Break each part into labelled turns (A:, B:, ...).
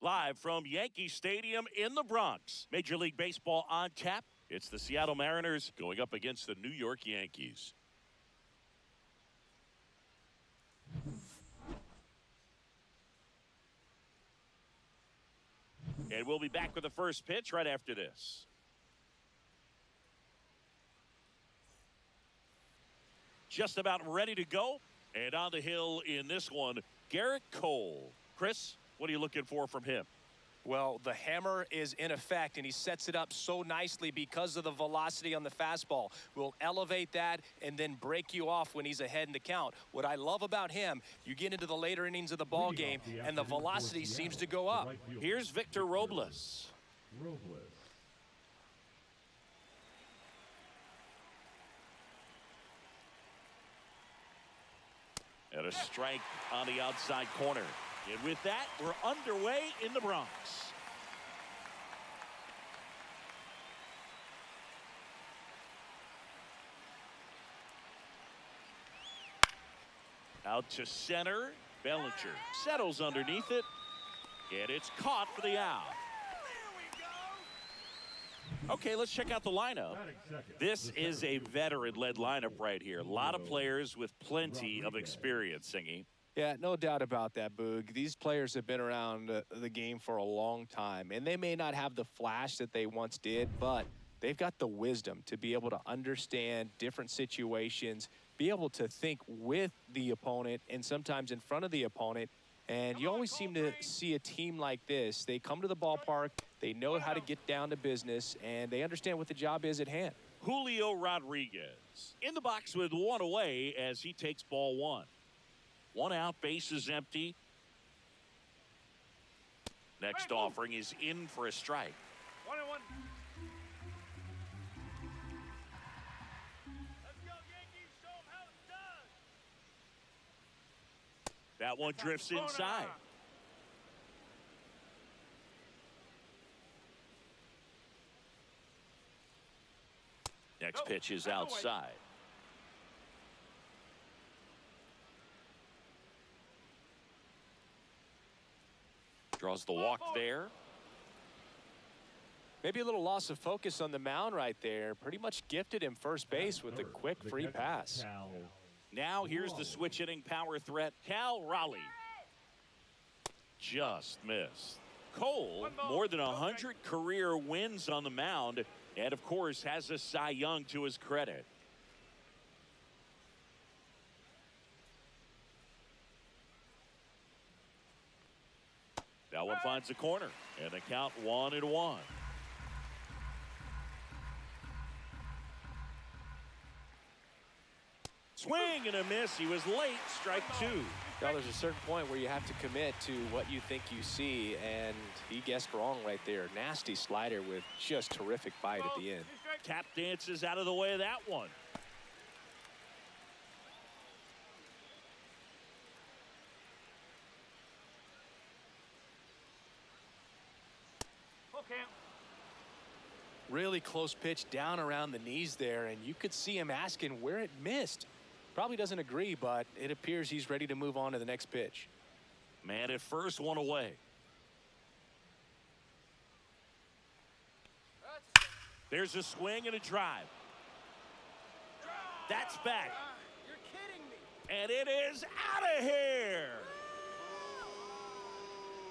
A: Live from Yankee Stadium in the Bronx. Major League Baseball on tap. It's the Seattle Mariners going up against the New York Yankees. And we'll be back with the first pitch right after this. Just about ready to go. And on the hill in this one, Garrett Cole. Chris, what are you looking for from him?
B: Well, the hammer is in effect, and he sets it up so nicely because of the velocity on the fastball. Will elevate that and then break you off when he's ahead in the count. What I love about him, you get into the later innings of the ball game, and the velocity seems to go up.
A: Here's Victor Robles. And a strike on the outside corner. And with that, we're underway in the Bronx. Out to center. Bellinger settles underneath it. And it's caught for the out. Okay, let's check out the lineup. This is a veteran-led lineup right here. A lot of players with plenty of experience, Singy.
B: Yeah, no doubt about that, Boog. These players have been around the game for a long time, and they may not have the flash that they once did, but they've got the wisdom to be able to understand different situations, be able to think with the opponent and sometimes in front of the opponent. And you always seem to see a team like this. They come to the ballpark, they know how to get down to business, and they understand what the job is at hand.
A: Julio Rodriguez in the box with one away as he takes ball one. One out, base is empty. Next offering is in for a strike.
C: 1-1. Let's go, Yankees. Show 'em how it's done.
A: That one drifts inside. Next pitch is outside. Draws the walk there.
B: Maybe a little loss of focus on the mound right there. Pretty much gifted him first base with a quick free pass.
A: Now here's the switch hitting power threat, Cal Raleigh. Just missed. Cole, more than 100 career wins on the mound, and of course has a Cy Young to his credit. That one finds the corner, and the count 1-1. Swing and a miss. He was late. Strike two.
B: Now there's a certain point where you have to commit to what you think you see, and he guessed wrong right there. Nasty slider with just terrific bite at the end.
A: Tap dances out of the way of that one.
B: Really close pitch down around the knees there, and you could see him asking where it missed. Probably doesn't agree, but it appears he's ready to move on to the next pitch.
A: Man at first, one away. There's a swing and a drive. That's back.
C: You're kidding me.
A: And it is out of here.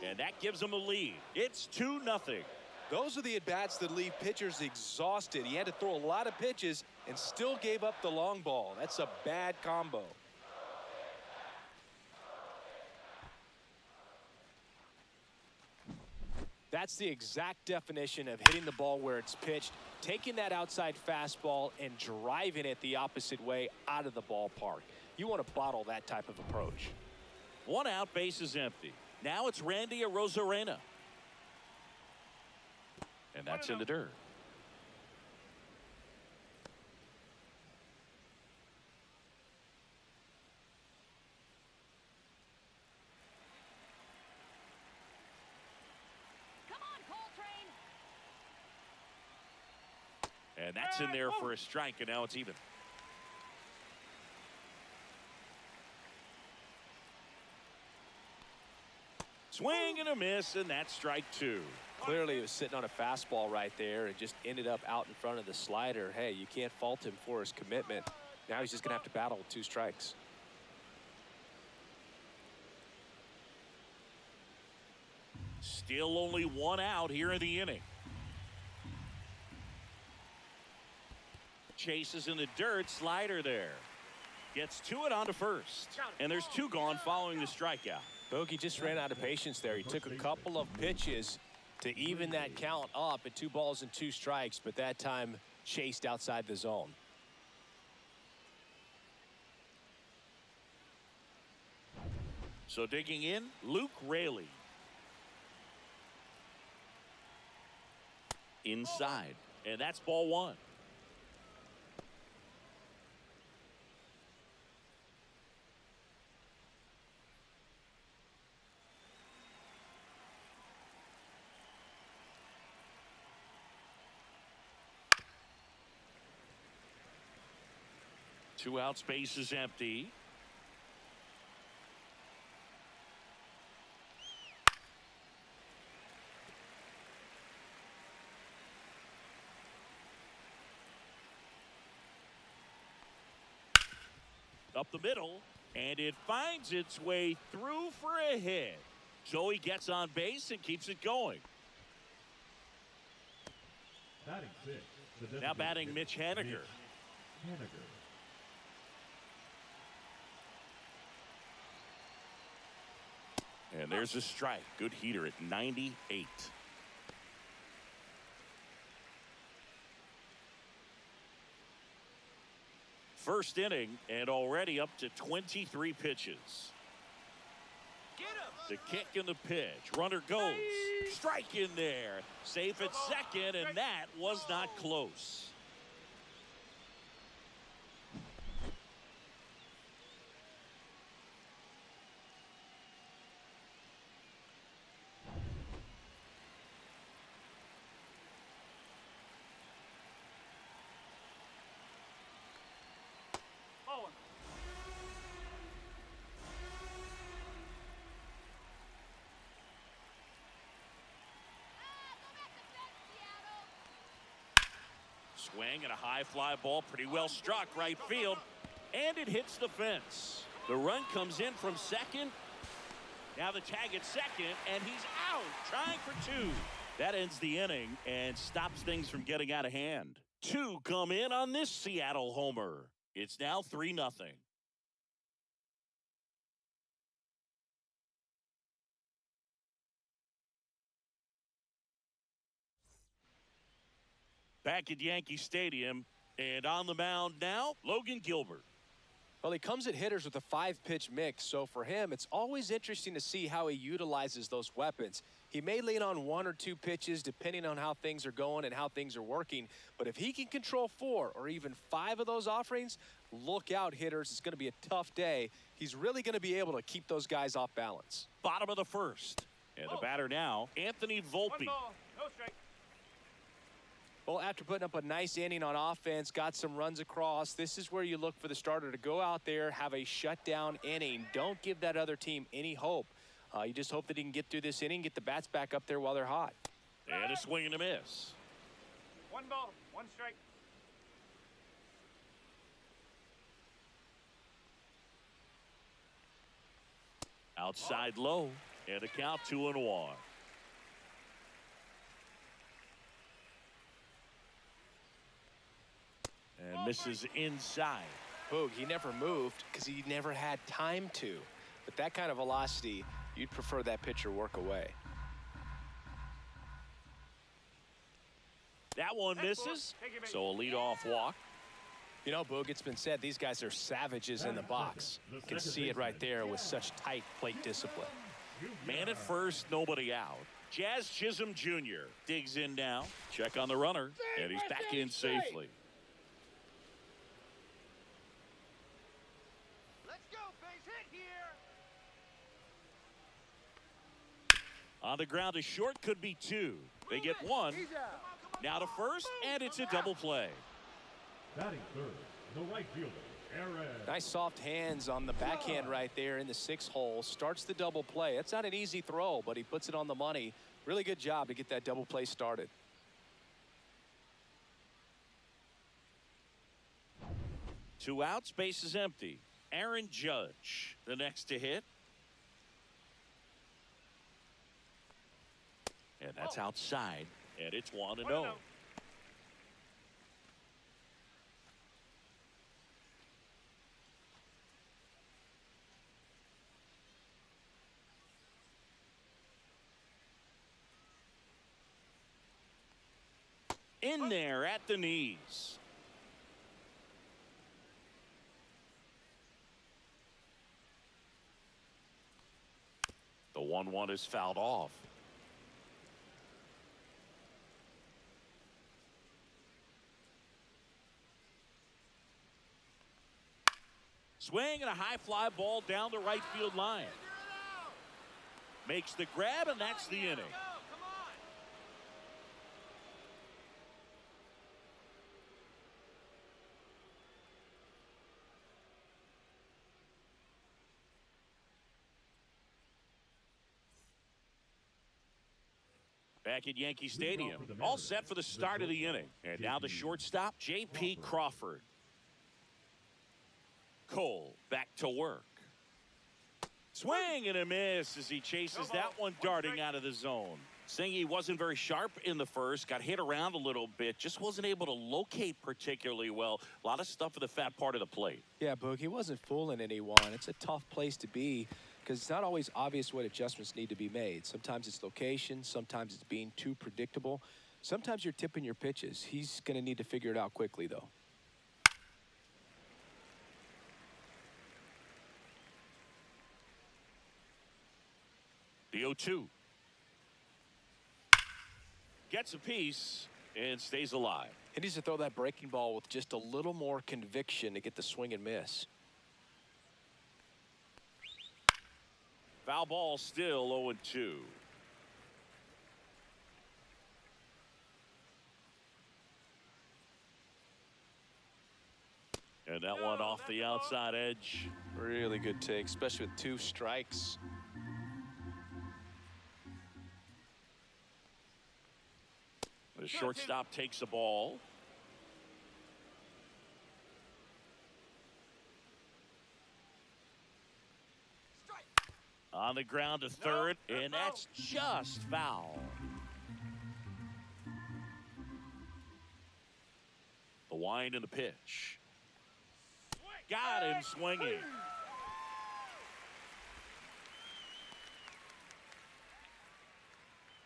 A: And that gives him a lead. It's 2-0.
B: Those are the at-bats that leave pitchers exhausted. He had to throw a lot of pitches and still gave up the long ball. That's a bad combo. That's the exact definition of hitting the ball where it's pitched, taking that outside fastball and driving it the opposite way out of the ballpark. You want to bottle that type of approach.
A: One out, base is empty. Now it's Randy Arozarena. And that's in the dirt.
D: Come on, Coltrane.
A: And that's in there for a strike, and now it's even. Swing and a miss, and that's strike two.
B: Clearly, he was sitting on a fastball right there and just ended up out in front of the slider. Hey, you can't fault him for his commitment. Now he's just going to have to battle with 2 strikes.
A: Still only 1 out here in the inning. Chases in the dirt, slider there. Gets to it onto first. And there's 2 gone following the strikeout.
B: Bogey just ran out of patience there. He took a couple of pitches to even that count up at 2 balls and 2 strikes, but that time chased outside the zone.
A: So digging in, Luke Raley. Inside, and that's ball 1. Two out, space is empty. Up the middle, and it finds its way through for a hit. So he gets on base and keeps it going. Now batting Mitch Haniger. And there's a strike. Good heater at 98. First inning and already up to 23 pitches.
C: Get him.
A: The kick and the pitch. Runner goes. Strike in there. Safe at second, and that was not close. Swing and a high fly ball, pretty well struck right field, and it hits the fence. The run comes in from second. Now the tag at second, and he's out, trying for 2. That ends the inning and stops things from getting out of hand. 2 come in on this Seattle homer. It's now 3-0. Back at Yankee Stadium, and on the mound now, Logan Gilbert.
B: Well, he comes at hitters with a 5-pitch mix, so for him, it's always interesting to see how he utilizes those weapons. He may lean on 1 or 2 pitches depending on how things are going and how things are working, but if he can control 4 or even 5 of those offerings, look out, hitters. It's going to be a tough day. He's really going to be able to keep those guys off balance.
A: Bottom of the first, and the batter now, Anthony Volpe.
C: 1 ball, no strike.
B: Well, after putting up a nice inning on offense, got some runs across, this is where you look for the starter to go out there, have a shutdown inning. Don't give that other team any hope. You just hope that he can get through this inning, get the bats back up there while they're hot.
A: And a swing and a miss.
C: 1 ball, 1 strike.
A: Outside low, and a count 2-1. And misses inside.
B: Boog, he never moved because he never had time to. But that kind of velocity, you'd prefer that pitcher work away.
A: That one misses, so a leadoff walk.
B: You know, Boog, it's been said these guys are savages in the box. You can see it right there with such tight plate discipline.
A: Man at first, nobody out. Jazz Chisholm Jr. digs in now. Check on the runner, and he's back in safely.
C: Let's go, base hit here.
A: On the ground, a short could be 2. They get 1.
C: He's out.
A: Now to first, and it's a double play.
E: Batting third, the right fielder,
B: Nice soft hands on the backhand right there in the 6 hole. Starts the double play. It's not an easy throw, but he puts it on the money. Really good job to get that double play started.
A: Two outs, base is empty. Aaron Judge, the next to hit. And that's outside, and it's 1-0. In there at the knees. The 1-1 is fouled off. Swing and a high fly ball down the right field line. Makes the grab, and that's the inning. Back at Yankee Stadium, all set for the start of the inning. And now the shortstop, J.P. Crawford. Cole back to work. Swing and a miss as he chases that one darting out of the zone. Singy wasn't very sharp in the first, got hit around a little bit, just wasn't able to locate particularly well. A lot of stuff at the fat part of the plate.
B: Yeah, Boog, he wasn't fooling anyone. It's a tough place to be because it's not always obvious what adjustments need to be made. Sometimes it's location, sometimes it's being too predictable. Sometimes you're tipping your pitches. He's going to need to figure it out quickly, though.
A: The 0-2. Gets a piece and stays alive.
B: He needs to throw that breaking ball with just a little more conviction to get the swing and miss.
A: Foul ball, still 0-2. And that one off the outside edge.
B: Really good take, especially with 2 strikes.
A: The shortstop takes the ball. On the ground to third, and that's just foul. The wind and the pitch. Got him swinging.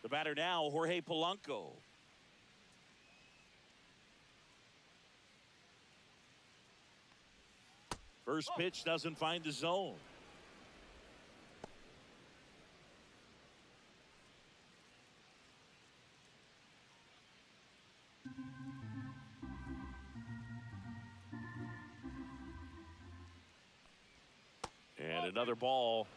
A: The batter now, Jorge Polanco. First pitch doesn't find the zone. And another ball.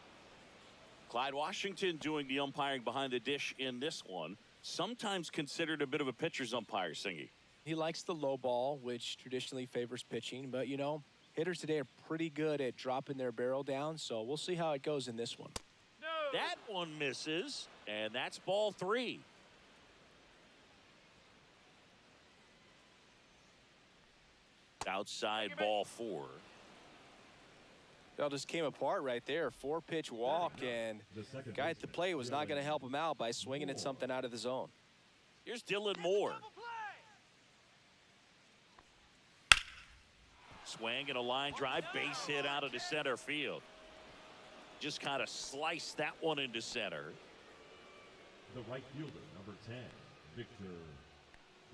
A: Clyde Washington doing the umpiring behind the dish in this one. Sometimes considered a bit of a pitcher's umpire, Singy.
B: He likes the low ball, which traditionally favors pitching, but you know, hitters today are pretty good at dropping their barrel down, so we'll see how it goes in this one.
C: No.
A: That one misses, and that's ball 3. Outside ball 4.
B: That just came apart right there. 4-pitch walk, and the guy at the plate was not going to help him out by swinging at something out of the zone.
A: Here's Dylan Moore. Swing and a line drive, base hit out of the center field. Just kind of sliced that one into center.
E: The right fielder, number 10, Victor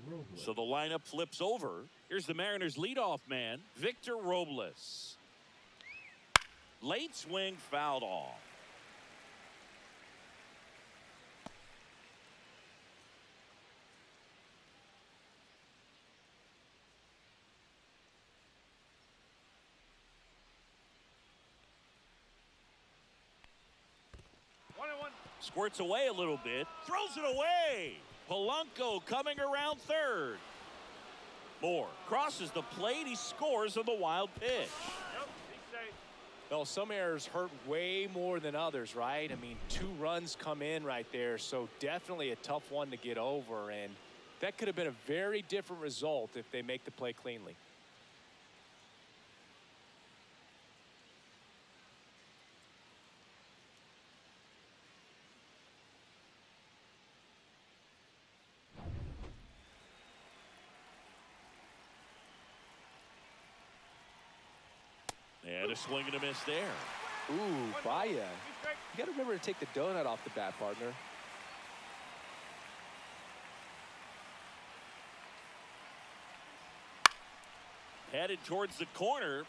E: Robles.
A: So the lineup flips over. Here's the Mariners' leadoff man, Victor Robles. Late swing, fouled off. Squirts away a little bit, throws it away. Polanco coming around third. 4. Crosses the plate. He scores on the wild pitch.
C: Nope, be safe.
B: Well, some errors hurt way more than others, right? I mean, 2 runs come in right there, so definitely a tough one to get over, and that could have been a very different result if they make the play cleanly.
A: And a swing and a miss there.
B: Ooh, Baya. You
C: Be straight.
B: got to remember to take the donut off the bat, partner.
A: Headed towards the corner.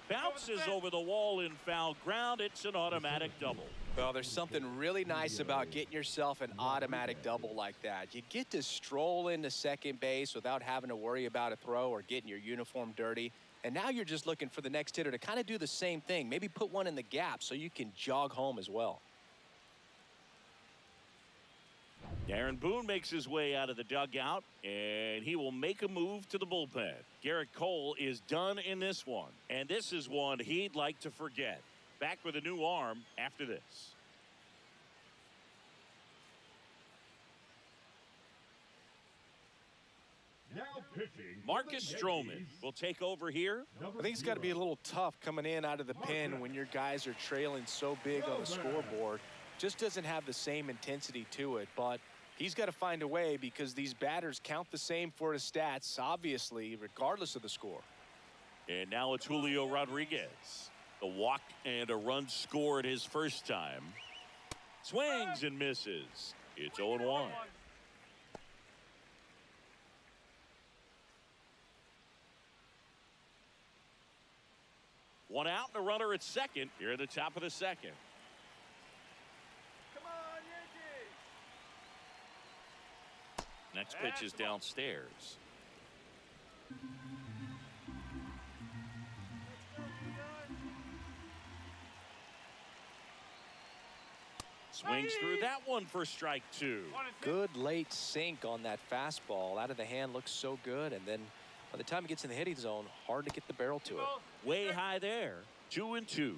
A: Bounces over the wall in foul ground. It's an automatic double.
B: Well, there's something really nice about getting yourself an automatic double like that. You get to stroll into second base without having to worry about a throw or getting your uniform dirty. And now you're just looking for the next hitter to kind of do the same thing. Maybe put one in the gap so you can jog home as well.
A: Aaron Boone makes his way out of the dugout, and he will make a move to the bullpen. Garrett Cole is done in this one, and this is one he'd like to forget. Back with a new arm after this.
E: Now pitching.
A: Marcus
E: for the
A: Stroman
E: Yankees,
A: will take over here.
E: number
B: I think it's got to be a
E: 0.
B: little tough coming in out of the pen when your guys are trailing so big on the scoreboard. Just doesn't have the same intensity to it, but he's got to find a way because these batters count the same for his stats, obviously, regardless of the score.
A: And now it's Julio Rodriguez. The walk and a run scored his first time. Swings and misses. It's 0-1. One out and a runner at second here at the top of the second.
C: Come on, Yankees.
A: Next pitch is downstairs. Swings through that one for strike 2.
C: 1-2.
B: Good late sink on that fastball. Out of the hand looks so good, and then by the time it gets in the hitting zone, hard to get the barrel to it.
A: Way high there. 2-2.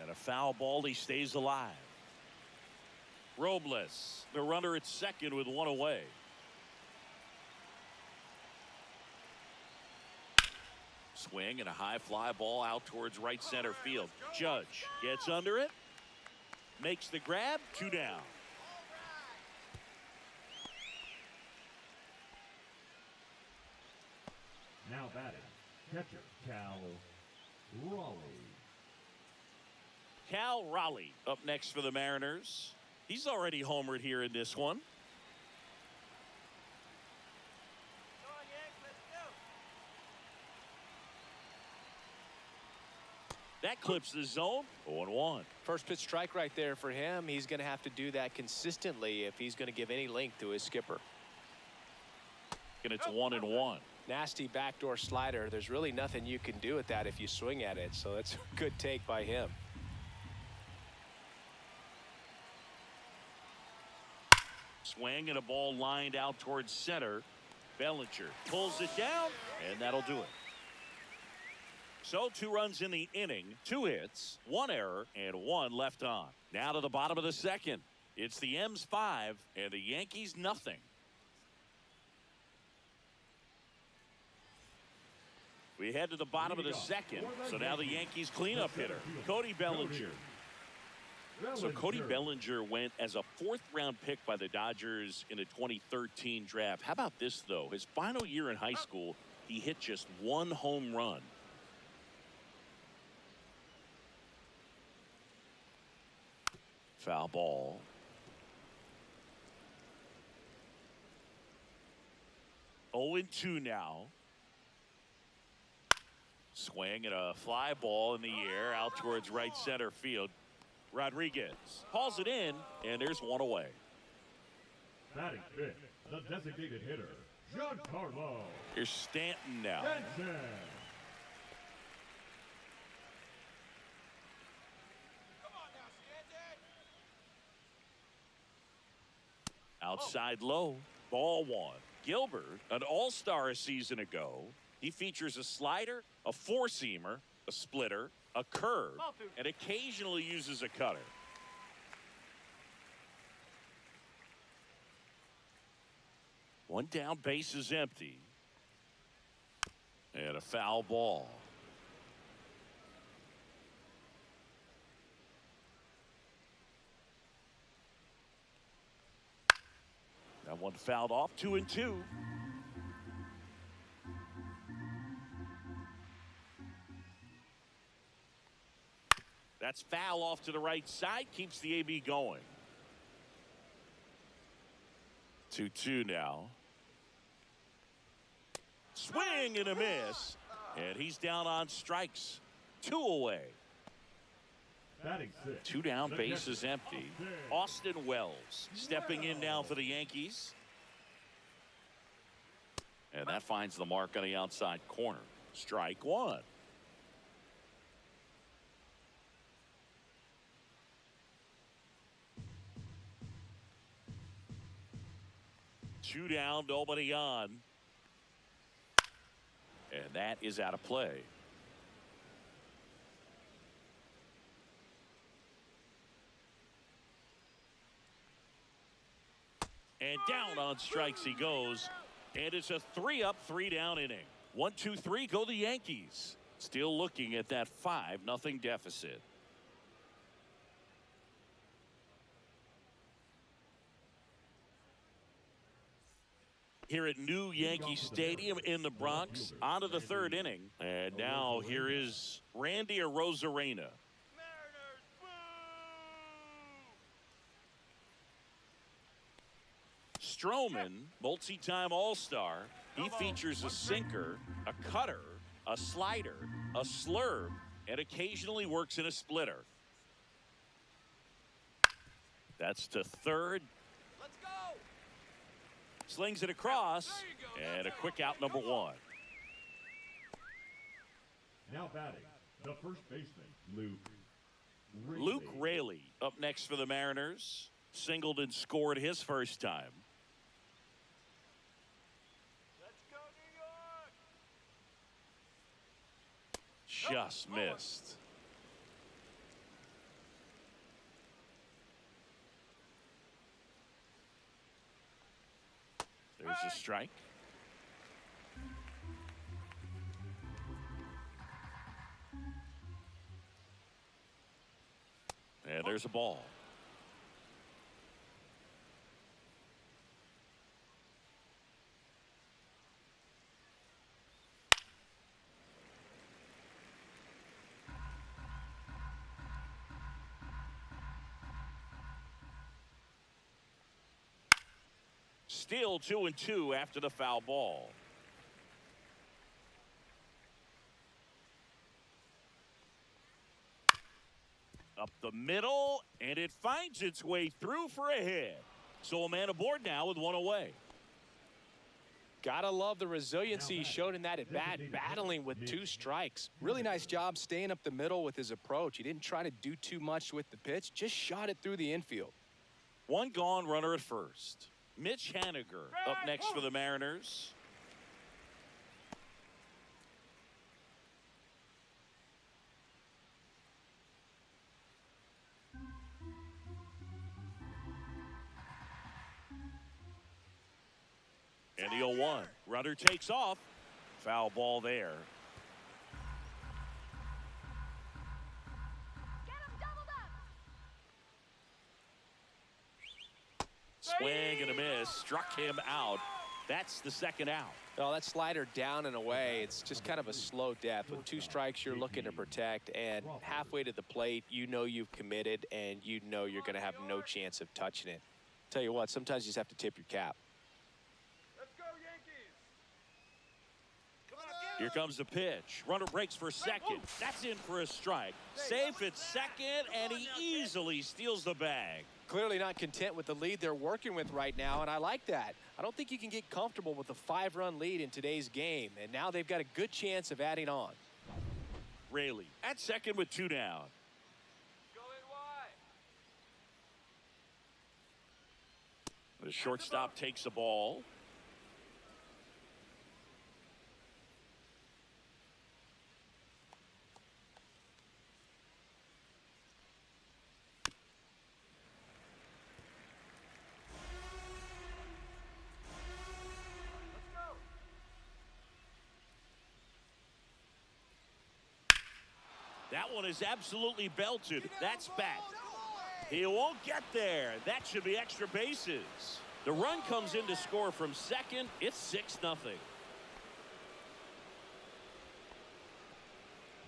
A: And a foul ball. He stays alive. Robles, the runner at second with one away. Swing and a high fly ball out towards right center field. Judge gets under it. Makes the grab. 2 down.
E: Now batting, catcher Cal Raleigh.
A: Cal Raleigh up next for the Mariners. He's already homered here in this one.
C: Come on, Yanks, let's go.
A: That clips the zone. 0-1.
B: First pitch strike right there for him. He's going to have to do that consistently if he's going to give any length to his skipper.
A: And it's 1-1.
B: Nasty backdoor slider. There's really nothing you can do with that if you swing at it. So it's a good take by him.
A: Swing and a ball lined out towards center. Bellinger pulls it down, and that'll do it. So 2 runs in the inning, 2 hits, 1 error, and 1 left on. Now to the bottom of the second. It's the M's 5 and the Yankees nothing. We head to the bottom of the second. So now the Yankees cleanup hitter, Cody Bellinger. So Cody Bellinger went as a 4th-round pick by the Dodgers in the 2013 draft. How about this, though? His final year in high school, he hit just 1 home run. Foul ball. Oh, 0-2 now. Swing and a fly ball in the air out towards right center field. Rodriguez hauls it in, and there's 1 away.
E: Batting 5th, the designated hitter, Giancarlo
A: Here's Stanton now.
E: Stanton.
A: Outside low. Ball one. Gilbert, an all-star a season ago. He features a slider, a four-seamer, a splitter, a curve, and occasionally uses a cutter. One down, base is empty. And a foul ball. That one fouled off, 2-2. That's foul off to the right side, keeps the AB going. 2-2 now. Swing and a miss. And he's down on strikes. 2 away.
E: Batting six.
A: 2 down, base is empty. Austin Wells stepping in now for the Yankees. And that finds the mark on the outside corner. Strike one. Two down, nobody on. And that is out of play. And down on strikes he goes. And it's a 3-up, 3-down inning. 1-2-3, go the Yankees. Still looking at that 5-0 deficit. Here at New Yankee Stadium in the Bronx, on to the 3rd inning. And now here is Randy Arozarena.
C: Mariners, boo!
A: Stroman, multi-time All-Star. He features a sinker, a cutter, a slider, a slurve, and occasionally works in a splitter. That's to third.
C: Let's go!
A: Slings it across, and a quick out, number 1.
E: Now batting, the first baseman, Luke Raley.
A: Luke Raley up next for the Mariners. Singled and scored his first time.
C: Let's go, New York!
A: Just missed. There's a strike. And there's a ball. Still 2-2 after the foul ball. Up the middle, and it finds its way through for a hit. So a man aboard now with 1 away.
B: Gotta love the resiliency he showed in that at bat, battling with 2 strikes. Really nice job staying up the middle with his approach. He didn't try to do too much with the pitch, just shot it through the infield.
A: 1 gone, runner at first. Mitch Haniger up next for the Mariners. And the 0-1. Runner takes off. Foul ball there.
D: Get him doubled up.
A: Swing and a miss. Struck him out. That's the 2nd out.
B: Oh, that slider down and away, it's just kind of a slow death. With 2 strikes, you're looking to protect, and halfway to the plate, you know you've committed, and you know you're going to have no chance of touching it. Tell you what, sometimes you just have to tip your cap.
C: Let's go, Yankees!
A: Here comes the pitch. Runner breaks for second. That's in for a strike. Safe at second, and he easily steals the bag.
B: Clearly not content with the lead they're working with right now, and I like that. I don't think you can get comfortable with a 5-run lead in today's game, and now they've got a good chance of adding on.
A: Raley at second with 2 down.
C: Go in wide.
A: The shortstop takes the ball. That one is absolutely belted. That's back. He won't get there. That should be extra bases. The run comes in to score from second. It's 6-0.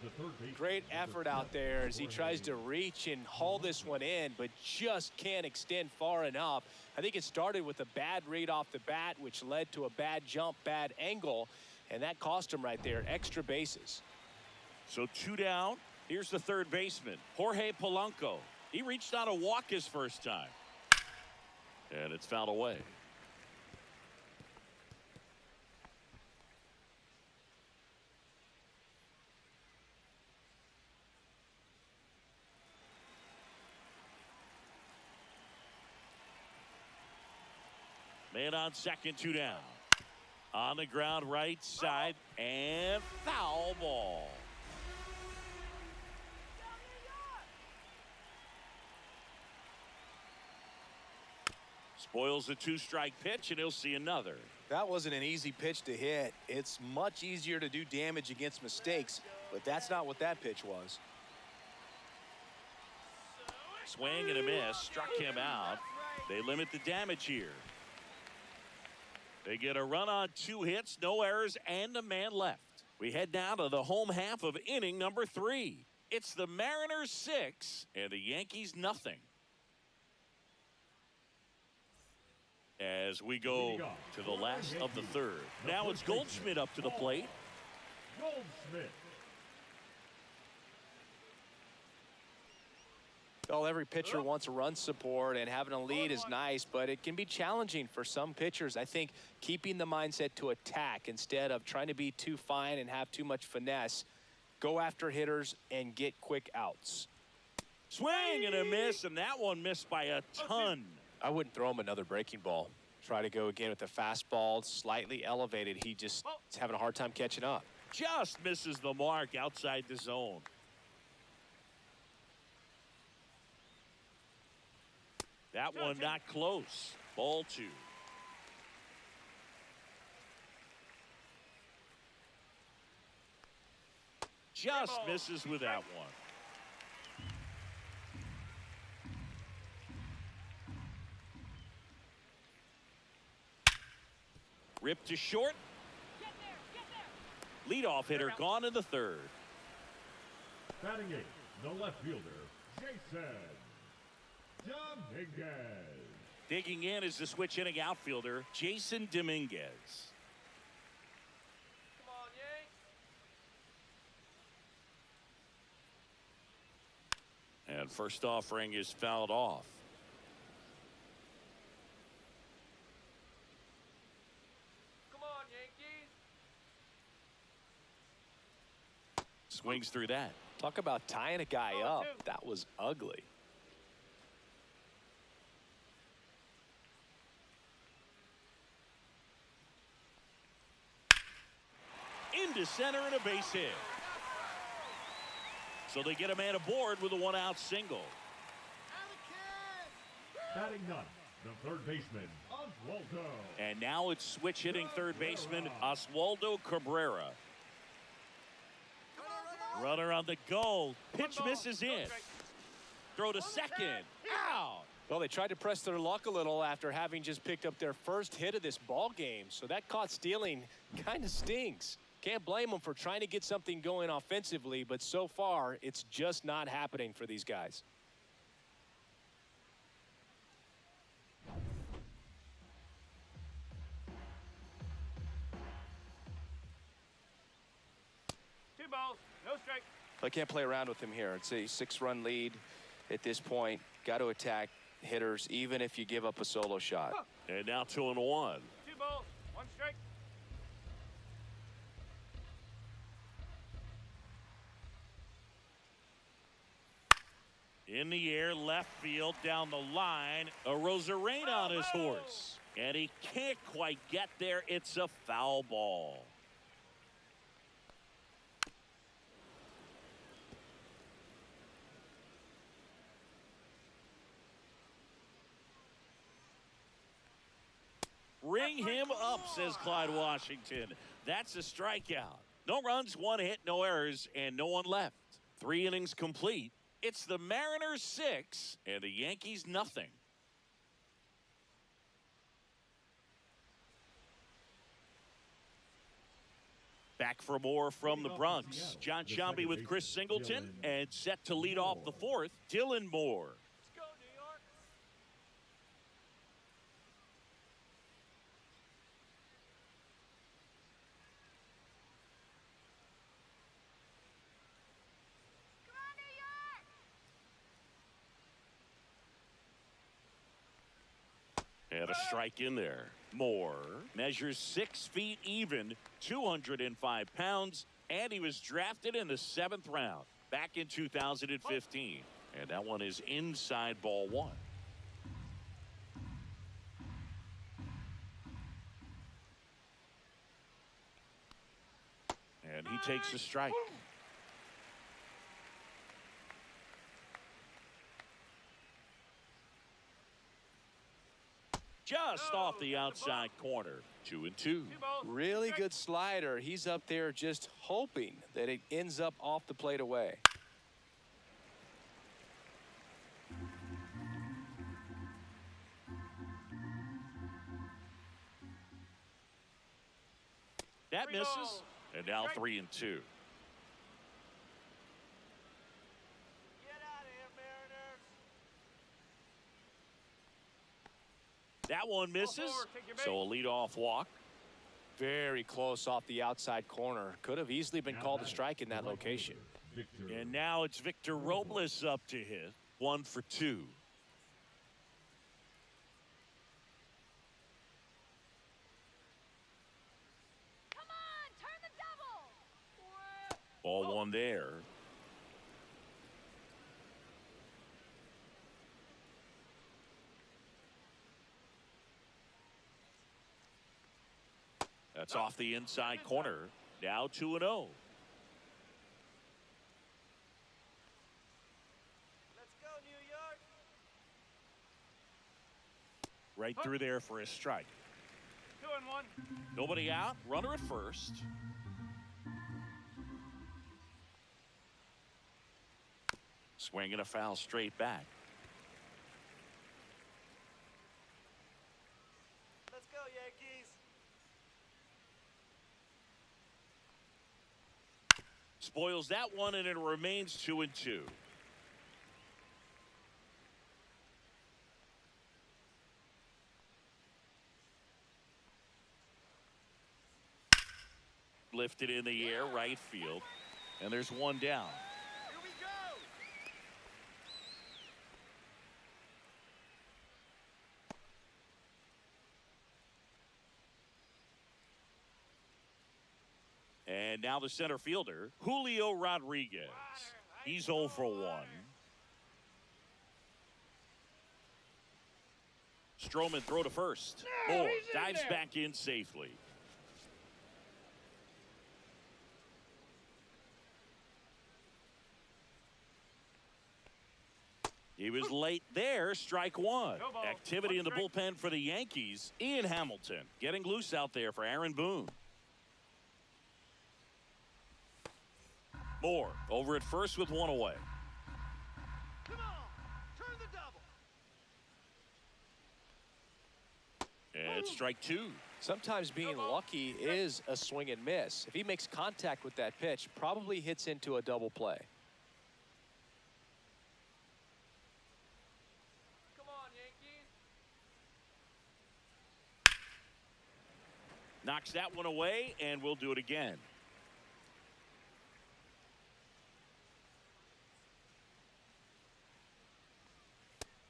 E: The third base.
B: Great effort out there as he tries to reach and haul this one in, but just can't extend far enough. I think it started with a bad read off the bat, which led to a bad jump, bad angle, and that cost him right there. Extra bases.
A: So 2 down. Here's the third baseman, Jorge Polanco. He reached on a walk his first time. And it's fouled away. Man on second, 2 down. On the ground, right side, and foul ball. Spoils the 2-strike pitch, and he'll see another.
B: That wasn't an easy pitch to hit. It's much easier to do damage against mistakes, but that's not what that pitch was.
A: Swing and a miss, struck him out. They limit the damage here. They get a run on 2 hits, no errors, and a man left. We head now to the home half of inning number 3. It's the Mariners 6 and the Yankees nothing. As we go to the last of the third. Now it's Goldschmidt up to the plate.
E: Goldschmidt.
B: Well, every pitcher wants run support, and having a lead is nice, but it can be challenging for some pitchers. I think keeping the mindset to attack instead of trying to be too fine and have too much finesse. Go after hitters and get quick outs.
A: Swing and a miss, and that one missed by a ton.
B: I wouldn't throw him another breaking ball. Try to go again with the fastball, slightly elevated. He just is having a hard time catching up.
A: Just misses the mark outside the zone. That one not close. Ball 2. Just misses with that one. Ripped to short. Leadoff hitter gone in the third.
E: Batting 8, the left fielder, Jason Dominguez.
A: Digging in is the switch hitting outfielder, Jason Dominguez.
C: Come on, Yanks.
A: And first offering is fouled off.
C: Come on, Yankees.
A: Swings through that.
B: Talk about tying a guy
C: Oh,
B: up.
C: 2.
B: That was ugly.
A: Into center and a base hit. So they get a man aboard with a 1-out single.
E: Batting 9, the third baseman, Oswaldo.
A: And now it's switch hitting third baseman Oswaldo Cabrera. Runner on the go. Pitch misses in. Throw to second. Out.
B: Well, they tried to press their luck a little after having just picked up their first hit of this ball game. So that caught stealing kind of stings. Can't blame them for trying to get something going offensively, but so far it's just not happening for these guys.
C: Two balls, no strike.
B: I can't play around with him here. It's a 6-run lead at this point. Got to attack hitters even if you give up a solo shot.
A: And now 2-1.
C: 2 balls, 1 strike.
A: In the air, left field, down the line. A Rosarena on his horse. And he can't quite get there. It's a foul ball. Ring him up, says Clyde Washington. That's a strikeout. No runs, one hit, no errors, and no one left. 3 innings complete. It's the Mariners 6 and the Yankees nothing. Back for more from the Bronx. John Sciambi with Chris Singleton and set to lead off the 4th, Dylan Moore.
C: Let's go, New York.
D: Come on, New York!
A: And a strike in there. Moore measures 6 feet even, 205 pounds, and he was drafted in the 7th round back in 2015. And that one is inside ball 1. And he takes a strike. Just off the outside corner. 2-2.
C: 2 balls.
B: Really good slider. He's up there just hoping that it ends up off the plate away.
A: That
C: 3
A: misses.
C: balls.
A: And now
C: Strike.
A: 3-2.
C: Get out of here, Mariners.
A: That one misses.
C: forward, take your bait.
A: So a leadoff walk.
B: Very close off the outside corner. Could have easily been called a strike in that location.
E: Victor.
A: And now it's Victor Robles up to hit. 1 for 2.
D: Come on, turn the double!
A: Ball 1 there. That's off the inside corner. Now 2-0.
C: Let's go, New York.
A: Right through there for a strike.
C: 2-1.
A: Nobody out. Runner at first. Swinging a foul straight back.
C: Let's go, Yankees.
A: Spoils that one, and it remains 2-2. Lifted in the air, right field. And there's one down.
C: Here we go.
A: And now the center fielder, Julio Rodriguez. He's 0 for 1. Stroman throw to first. Moore dives back in safely. He was late there, strike 1.
C: No ball.
A: Activity in the
C: One strike.
A: bullpen for the Yankees. Ian Hamilton getting loose out there for Aaron Boone. Moore over at first with 1 away.
C: Come on, turn the double.
A: And strike 2.
B: Sometimes being lucky is a swing and miss. If he makes contact with that pitch, probably hits into a double play.
C: Come on, Yankees.
A: Knocks that one away, and we'll do it again.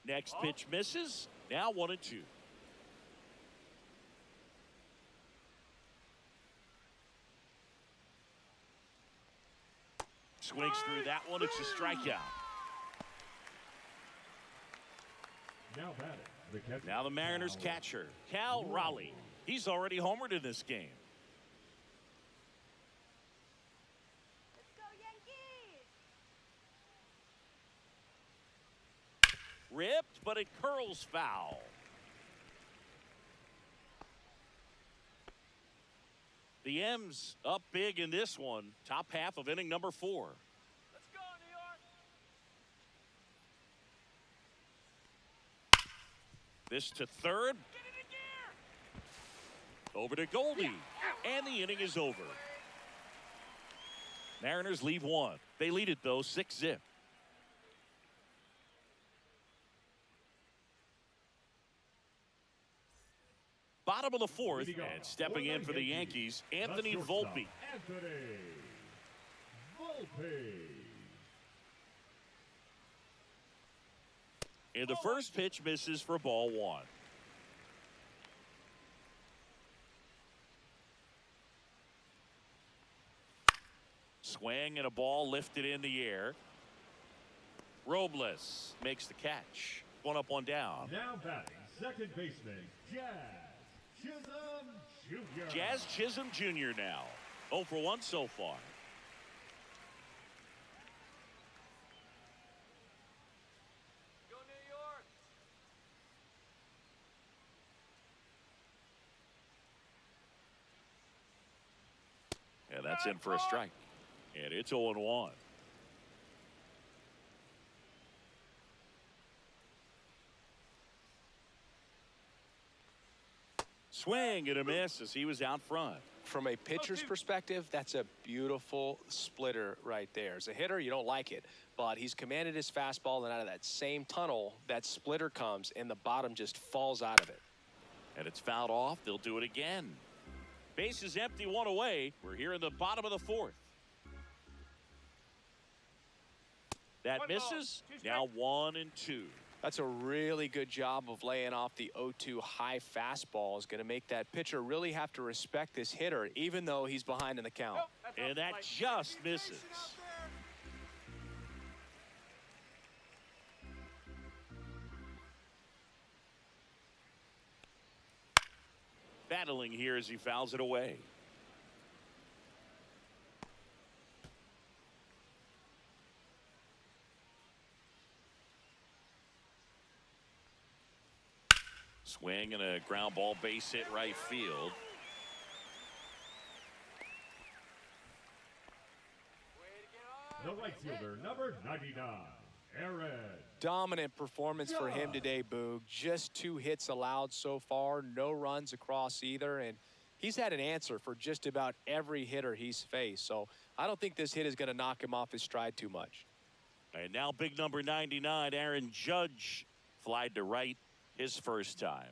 A: Next pitch misses. Now 1-2. Swings through that one. It's a strikeout.
E: Now batting, the catcher.
A: Now the Mariners catcher, Cal Raleigh. He's already homered in this game.
D: Let's go, Yankees!
A: Ripped, but it curls foul. The M's up big in this one. Top half of inning number 4.
C: Let's go, New York!
A: This to third.
C: Get it in gear!
A: Over to Goldie. And the inning is over. Mariners leave 1. They lead it, though, 6-0. Bottom of the 4th, and stepping in for the Yankees, Anthony Volpe.
E: Anthony Volpe.
A: And the first pitch misses for ball 1. Swing and a ball lifted in the air. Robles makes the catch. 1 up, 1 down.
E: Now batting, second baseman, Jazz Chisholm Jr.
A: Jazz Chisholm Jr. now. 0 for 1 so far.
C: Go, New York!
A: And that's in for a strike. And it's 0-1. Swing and a miss as he was out front.
B: From a pitcher's perspective, that's a beautiful splitter right there. As a hitter, you don't like it, but he's commanded his fastball, and out of that same tunnel, that splitter comes, and the bottom just falls out of it.
A: And it's fouled off. They'll do it again. Base is empty, 1 away. We're here in the bottom of the 4th. That
C: 1 ball,
A: misses.
C: 2 strikes.
A: Now 1 and 2.
B: That's a really good job of laying off the 0-2 high fastball. Is going to make that pitcher really have to respect this hitter, even though he's behind in the count.
C: Nope, that's off
A: And
C: the
A: that
C: plate.
A: just misses. Battling here as he fouls it away. Swing and a ground ball, base hit right field.
C: Way to get on!
E: The right fielder, number 99, Aaron.
B: Dominant performance for him today, Boog. Just 2 hits allowed so far, no runs across either, and he's had an answer for just about every hitter he's faced. So I don't think this hit is going to knock him off his stride too much.
A: And now big number 99, Aaron Judge, flied to right his first time.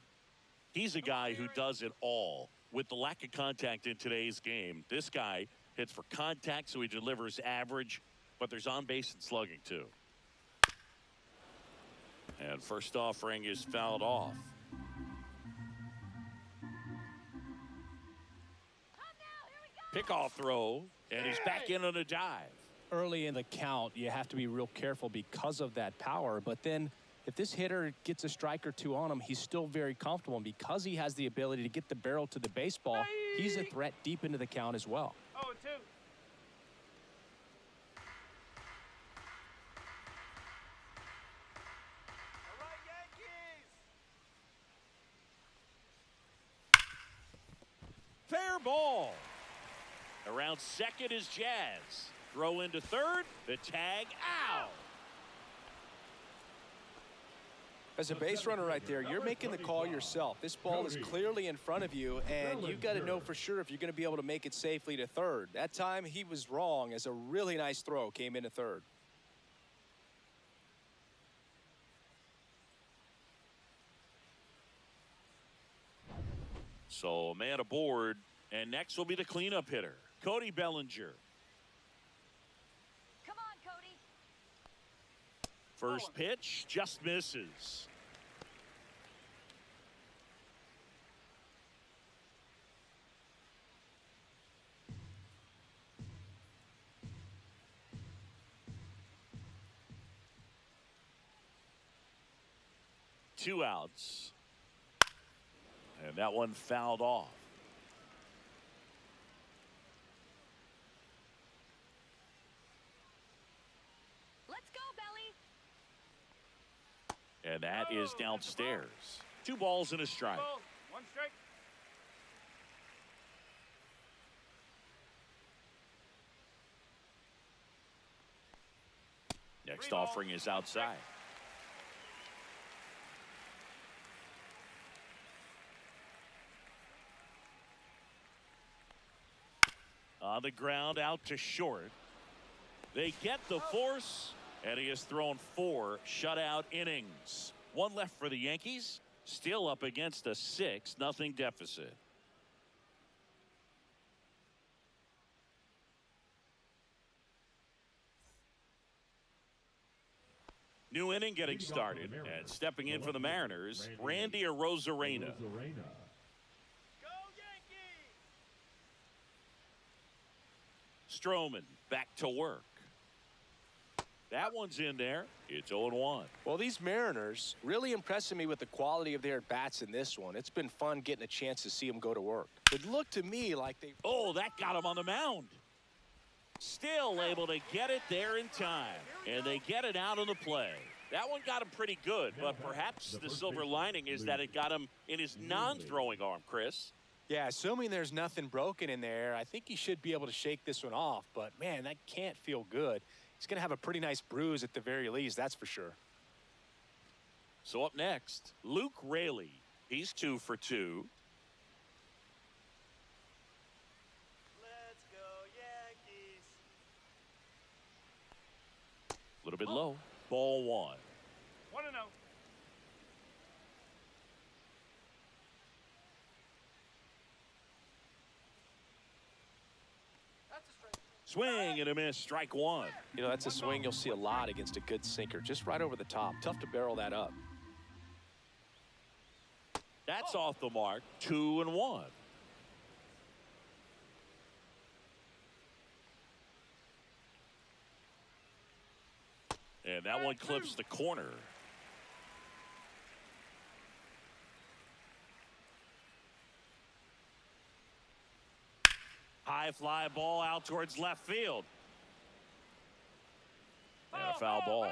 A: He's a guy who does it all. With the lack of contact in today's game, this guy hits for contact, so he delivers average, but there's on base and slugging too. And first offering is fouled off.
D: Come now, here we go!
A: Pickoff throw, and he's back in on a dive.
B: Early in the count, you have to be real careful because of that power, but then if this hitter gets a strike or 2 on him, he's still very comfortable. And because he has the ability to get the barrel to the baseball, he's a threat deep into the count as well.
C: 0-2. All right, Yankees!
A: Fair ball. Around second is Jazz. Throw into third. The tag out.
B: As a base runner right there, you're making the call yourself. This ball is clearly in front of you, and you've got to know for sure if you're going to be able to make it safely to third. That time, he was wrong, as a really nice throw came into third.
A: So a man aboard, and next will be the cleanup hitter, Cody Bellinger.
D: Come on, Cody!
A: First pitch just misses. 2 outs. And that one fouled off.
D: Let's go, Belly.
A: And that is downstairs. 2 balls and a strike.
C: Ball. 1 strike.
A: Next
C: 3 balls.
A: offering is outside. On the ground, out to short. They get the force, and he has thrown 4 shutout innings. 1 left for the Yankees, still up against a 6-0 deficit. New inning getting started, and stepping in for the Mariners, Randy Arozarena.
C: Go Yankees!
A: Stroman back to work. That one's in there. It's 0-1.
B: Well, these Mariners really impressing me with the quality of their at-bats in this one. It's been fun getting a chance to see them go to work. It looked to me like they...
A: Oh, that got him on the mound. Still able to get it there in time. And they get it out of the play. That one got him pretty good, but perhaps the silver lining is that it got him in his non-throwing arm, Chris.
B: Yeah, assuming there's nothing broken in there, I think he should be able to shake this one off. But, man, that can't feel good. He's going to have a pretty nice bruise at the very least, that's for sure.
A: So up next, Luke Raley. He's 2 for 2.
C: Let's go Yankees!
A: A little bit low. Ball 1.
C: 1-0. That's a strike.
A: Swing and a miss. Strike 1.
B: You know, that's a swing you'll see a lot against a good sinker. Just right over the top. Tough to barrel that up.
A: That's off the mark. 2-1. And that one clips the corner. High fly ball out towards left field. And a foul ball.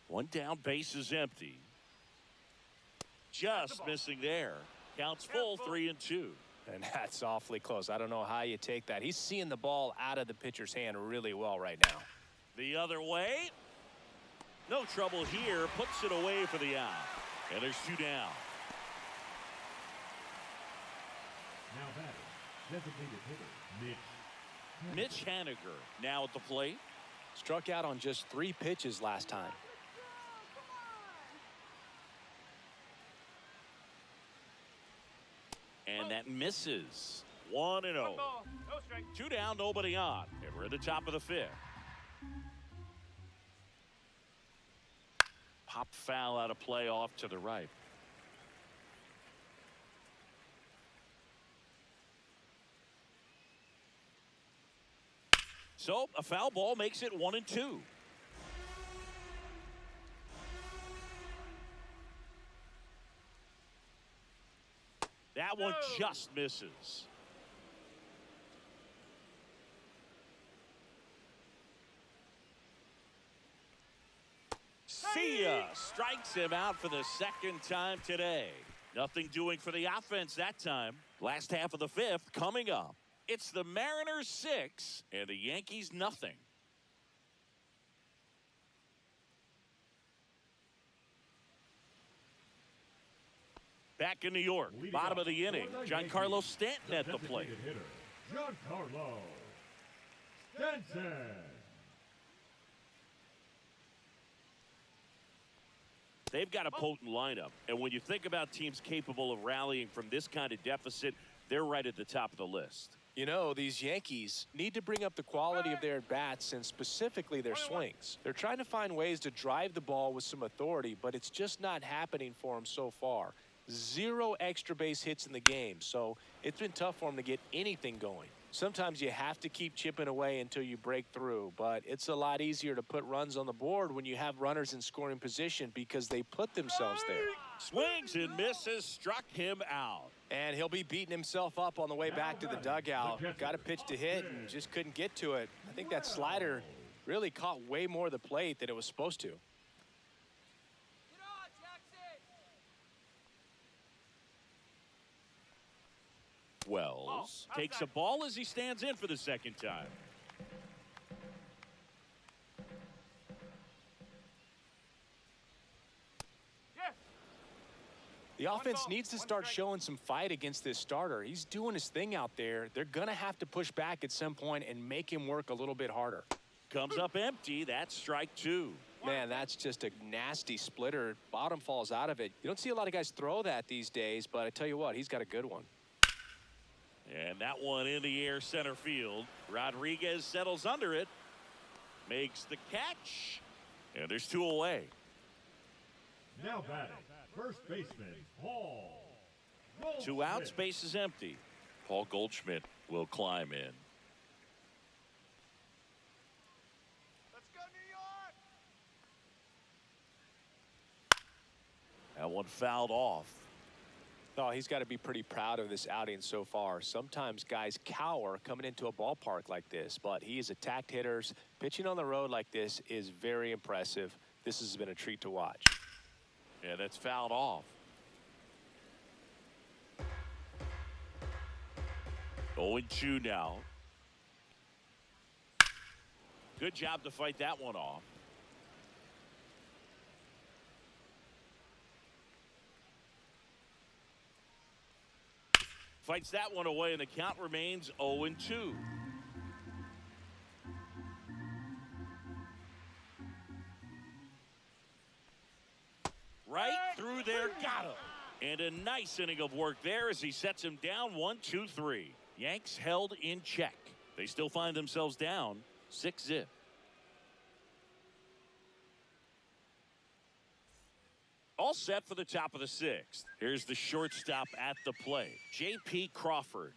A: One down, base is empty. Just missing there. Counts full, 3-2.
B: And that's awfully close. I don't know how you take that. He's seeing the ball out of the pitcher's hand really well right now.
A: The other way. No trouble here. Puts it away for the out. And there's 2 down.
E: Now batting, designated hitter,
A: Mitch Haniger now at the plate.
B: Struck out on just 3 pitches last time.
A: And that misses. 1-0.
C: 1 ball. No strike.
A: 2 down, nobody on. And we're at the top of the 5th. Pop foul out of play off to the right. So a foul ball makes it 1-2. That one just misses. See ya. Strikes him out for the 2nd time today. Nothing doing for the offense that time. Last half of the 5th coming up. It's the Mariners 6 and the Yankees nothing. Back in New York, bottom of the inning, Giancarlo Stanton at the plate.
E: hitter, Giancarlo Stanton.
A: They've got a potent lineup, and when you think about teams capable of rallying from this kind of deficit, they're right at the top of the list.
B: You know, these Yankees need to bring up the quality of their at-bats and specifically their swings. They're trying to find ways to drive the ball with some authority, but it's just not happening for them so far. 0 extra base hits in the game, so it's been tough for them to get anything going. Sometimes you have to keep chipping away until you break through, but it's a lot easier to put runs on the board when you have runners in scoring position because they put themselves there.
A: Swings and misses, struck him out.
B: And he'll be beating himself up on the way back to the dugout. Got a pitch to hit and just couldn't get to it. I think that slider really caught way more of the plate than it was supposed to.
A: Wells takes a ball as he stands in for the second time.
B: The offense needs to start showing some fight against this starter. He's doing his thing out there. They're going to have to push back at some point and make him work a little bit harder.
A: Comes up empty. That's strike 2.
B: Man, that's just a nasty splitter. Bottom falls out of it. You don't see a lot of guys throw that these days, but I tell you what, he's got a good one.
A: And that one in the air center field. Rodriguez settles under it. Makes the catch. And there's 2 away.
E: Now batting, first baseman, Paul.
A: 2 outs, base is empty. Paul Goldschmidt will climb in.
C: Let's go, New York!
A: That one fouled off.
B: Oh, he's got to be pretty proud of this outing so far. Sometimes guys cower coming into a ballpark like this, but he has attacked hitters. Pitching on the road like this is very impressive. This has been a treat to watch.
A: Yeah, that's fouled off. 0-2 now. Good job to fight that one off. Fights that one away, and the count remains 0-2. Right through there, got him. And a nice inning of work there as he sets him down 1-2-3. Yanks held in check. They still find themselves down 6-0. All set for the top of the 6th. Here's the shortstop at the plate, J.P. Crawford.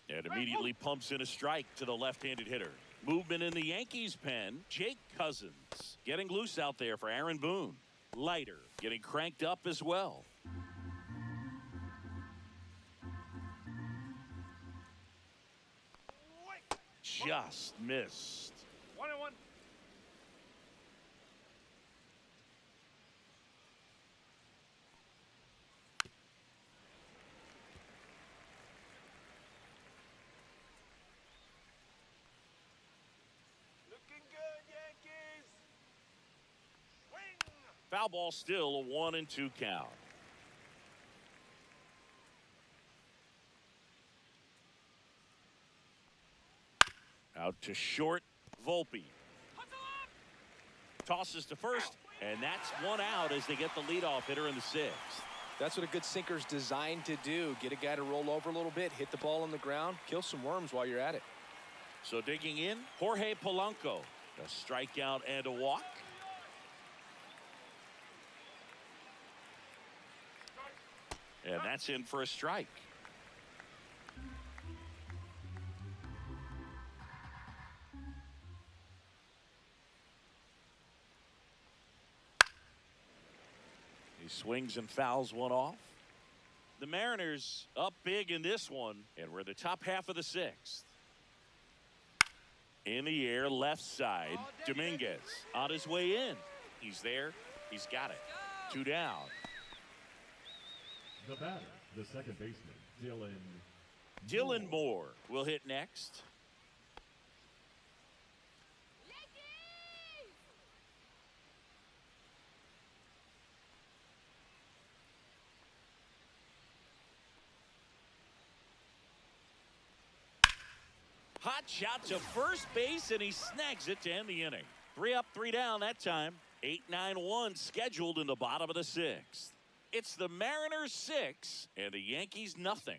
A: And immediately pumps in a strike to the left-handed hitter. Movement in the Yankees pen, Jake Cousins getting loose out there for Aaron Boone. Leiter getting cranked up as well. Just missed.
C: 1-1. Looking good, Yankees. Swing.
A: Foul ball, still a 1-2 count. Out to short, Volpe. Tosses to first, and that's one out as they get the leadoff hitter in the 6th.
B: That's what a good sinker's designed to do. Get a guy to roll over a little bit, hit the ball on the ground, kill some worms while you're at it.
A: So digging in, Jorge Polanco. A strikeout and a walk. And that's in for a strike. He swings and fouls one off. The Mariners up big in this one, and we're the top half of the 6th. In the air, left side, Dominguez on his way in. He's there. He's got it. 2 down.
E: The batter, the second baseman,
A: Dylan Moore will hit next. Hot shot to first base, and he snags it to end the inning. 3 up, 3 down that time. 8-9-1 scheduled in the bottom of the 6th. It's the Mariners 6 and the Yankees nothing.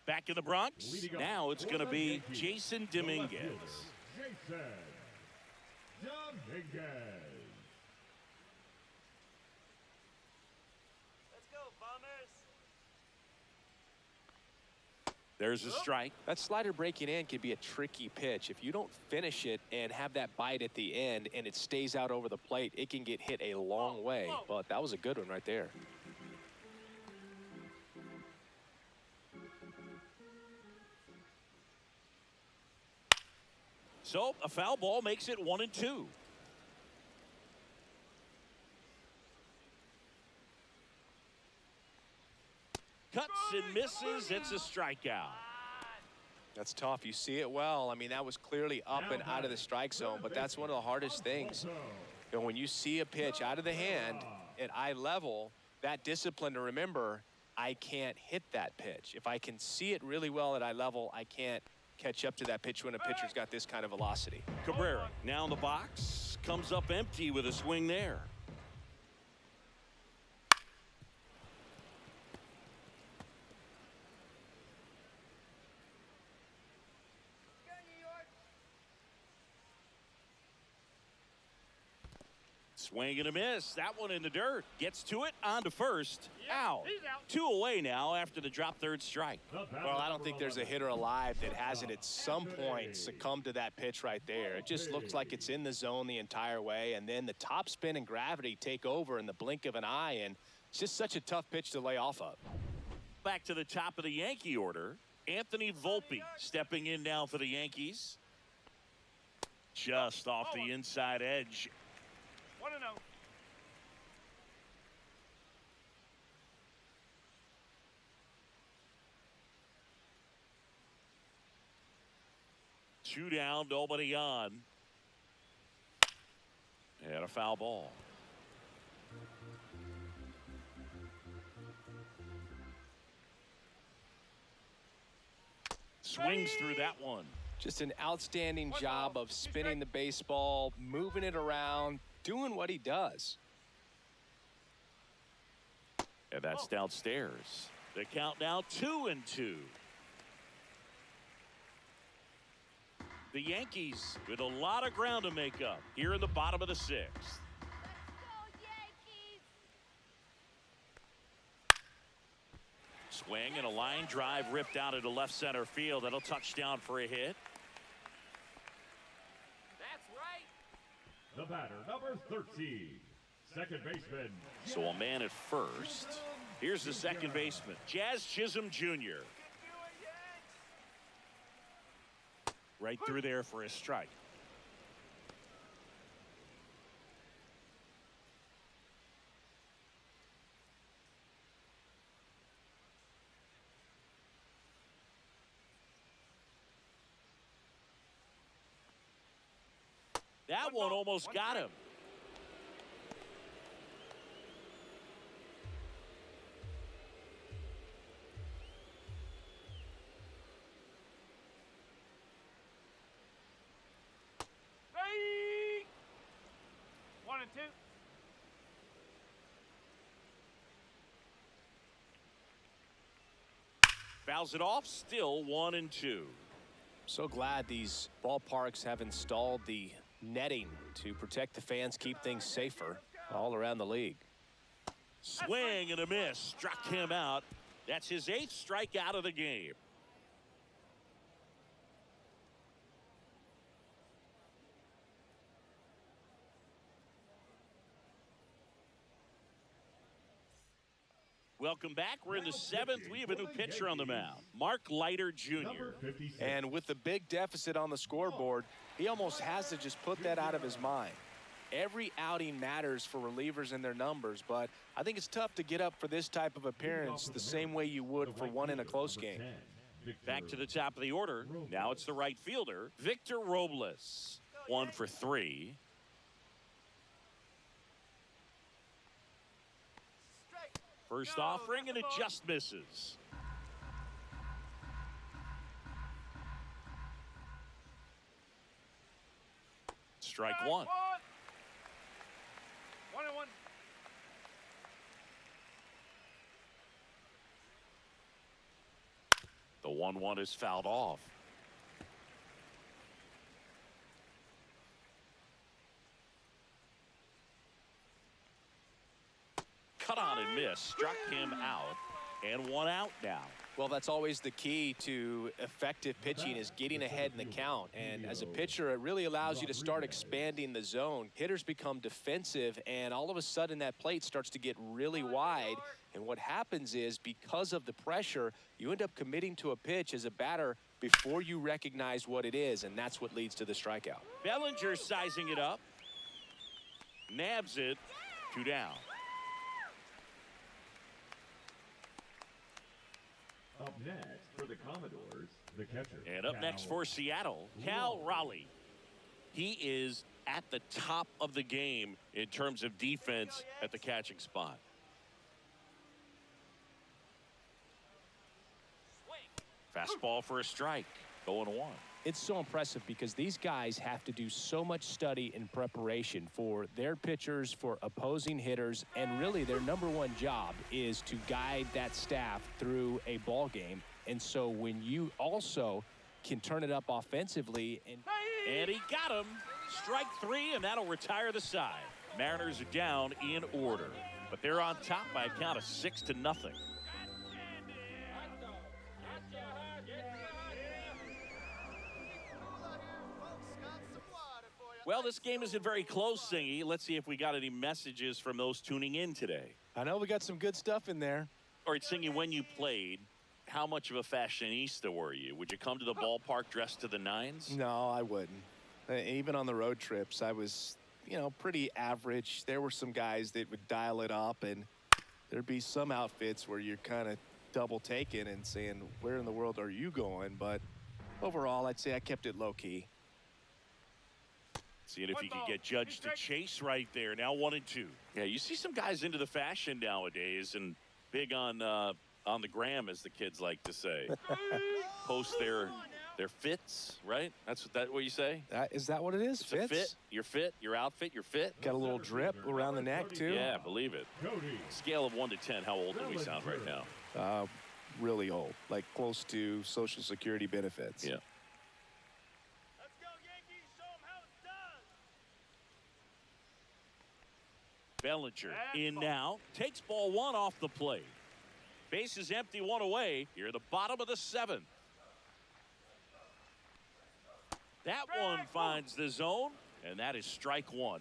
A: Back in the Bronx. Now it's going to be Jason Dominguez.
E: Jason Dominguez.
C: Let's go, Bombers.
A: There's a strike.
B: That slider breaking in can be a tricky pitch. If you don't finish it and have that bite at the end and it stays out over the plate, it can get hit a long way. But that was a good one right there.
A: So a foul ball makes it 1-2. Cuts and misses. It's a strikeout.
B: That's tough. You see it well. I mean, that was clearly up and out of the strike zone, but that's one of the hardest things. You know, when you see a pitch out of the hand at eye level, that discipline to remember, I can't hit that pitch. If I can see it really well at eye level, I can't catch up to that pitch when a pitcher's got this kind of velocity.
A: Cabrera now in the box, comes up empty with a swing there.
C: Go, New York.
A: Swing and a miss. That one in the dirt. Gets to it, on to first. Out. 2 away now after the drop third strike.
B: Well, I don't think there's a hitter alive that hasn't at some point succumbed to that pitch right there. It just looks like it's in the zone the entire way, and then the top spin and gravity take over in the blink of an eye, and it's just such a tough pitch to lay off of.
A: Back to the top of the Yankee order. Anthony Volpe stepping in now for the Yankees. Just off the inside edge.
C: 1-0.
A: Two down, nobody on. And a foul ball. Swings through that one.
B: Just an outstanding job of spinning the baseball, moving it around, doing what he does.
A: And that's downstairs. The count now 2-2. The Yankees with a lot of ground to make up here in the bottom of the 6th.
D: Let's go, Yankees!
A: Swing and a line drive ripped out into left center field. That'll touch down for a hit.
C: That's right.
E: The batter, number 13, second baseman.
A: So a man at first. Here's the second baseman, Jazz Chisholm Jr.
C: Do it, Yanks.
A: Right through there for a strike. That one almost got him.
C: Hey! 1-2.
A: Fouls it off, still 1-2.
B: So glad these ballparks have installed the netting to protect the fans, keep things safer all around the league.
A: Swing and a miss. Struck him out. That's his 8th strikeout of the game. Welcome back. We're in the 7th. We have a new pitcher on the mound, Mark Leiter Jr.
E: Number 56.
B: And with the big deficit on the scoreboard, he almost has to just put that out of his mind. Every outing matters for relievers and their numbers, but I think it's tough to get up for this type of appearance the same way you would for one in a close game.
A: Back to the top of the order. Now it's the right fielder, Victor Robles. 1 for 3.
C: Strike.
A: First offering, and it just misses. strike one.
C: 1-1.
A: The 1-1 is fouled off. Cut on and miss. Struck him out. And one out now.
B: Well, that's always the key to effective pitching, is getting ahead in the count. And as a pitcher, it really allows you to start expanding the zone. Hitters become defensive, and all of a sudden that plate starts to get really wide. And what happens is, because of the pressure, you end up committing to a pitch as a batter before you recognize what it is, and that's what leads to the strikeout.
A: Bellinger sizing it up. Nabs it. 2 down.
E: Up next for the Commodores, the catcher.
A: And up next for Seattle, Cal Raleigh. He is at the top of the game in terms of defense at the catching spot. Fastball for a strike. 0-1.
B: It's so impressive because these guys have to do so much study and preparation for their pitchers, for opposing hitters, and really their #1 job is to guide that staff through a ball game. And so when you also can turn it up offensively,
A: And he got him. Strike 3, and that'll retire the side. Mariners are down in order, but they're on top by a count of 6-0. Well, this game isn't very close, Singy. Let's see if we got any messages from those tuning in today.
B: I know we got some good stuff in there.
A: All right, Singy, when you played, how much of a fashionista were you? Would you come to the ballpark dressed to the nines?
B: No, I wouldn't. Even on the road trips, I was, pretty average. There were some guys that would dial it up, and there'd be some outfits where you're kind of double taking and saying, where in the world are you going? But overall, I'd say I kept it low key.
A: Seeing if he can get Judge to chase right there. Now 1-2. Yeah, you see some guys into the fashion nowadays, and big on the gram, as the kids like to say. Post their fits, right? That's what you say?
B: Is that what it is?
A: It's a fit. Your fit, your outfit, your fit.
B: Got a little drip around the neck, too.
A: Yeah, believe it.
E: Cody.
A: Scale of 1 to 10, how old do we sound right now?
B: Really old, like close to Social Security benefits.
A: Yeah.
C: Let's go, Yankees. Show 'em how it's done.
A: Bellinger in now. Takes ball 1 off the plate. Base is empty, 1 away. Here at the bottom of the 7th. That one finds the zone, and that is strike 1.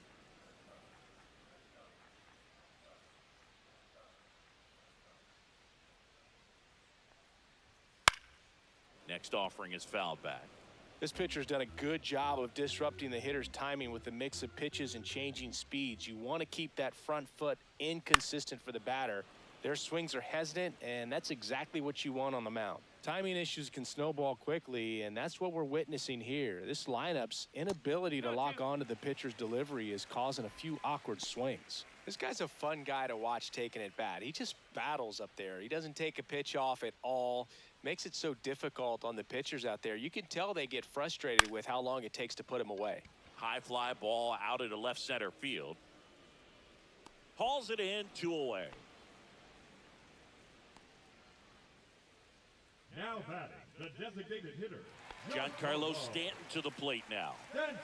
A: Next offering is fouled back.
B: This pitcher's done a good job of disrupting the hitter's timing with a mix of pitches and changing speeds. You want to keep that front foot inconsistent for the batter. Their swings are hesitant, and that's exactly what you want on the mound. Timing issues can snowball quickly, and that's what we're witnessing here. This lineup's inability to lock onto the pitcher's delivery is causing a few awkward swings. This guy's a fun guy to watch taking at bat. He just battles up there. He doesn't take a pitch off at all. Makes it so difficult on the pitchers out there. You can tell they get frustrated with how long it takes to put him away.
A: High fly ball out into left center field. Hauls it in, 2 away.
E: Now batting, the designated hitter.
A: Giancarlo Stanton to the plate now.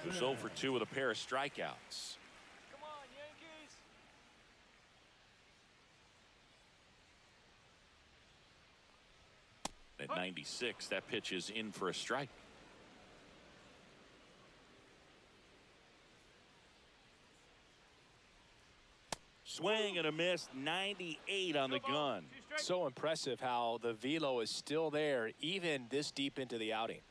A: Who's 0 for 2 with a pair of strikeouts.
C: Come on, Yankees.
A: At 96, that pitch is in for a strike. Swing and a miss, 98 on the gun.
B: So impressive how the velo is still there even this deep into the outing.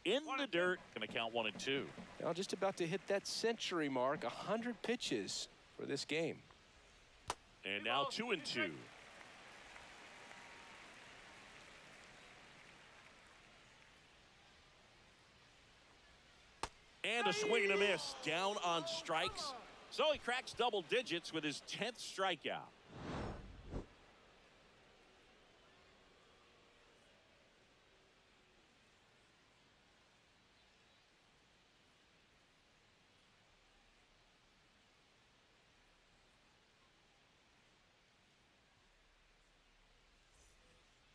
A: In the dirt, going to count 1 and 2.
B: Now just about to hit that century mark, 100 pitches for this game.
A: And now 2-2. And a swing and a miss down on strikes. So he cracks double digits with his 10th strikeout.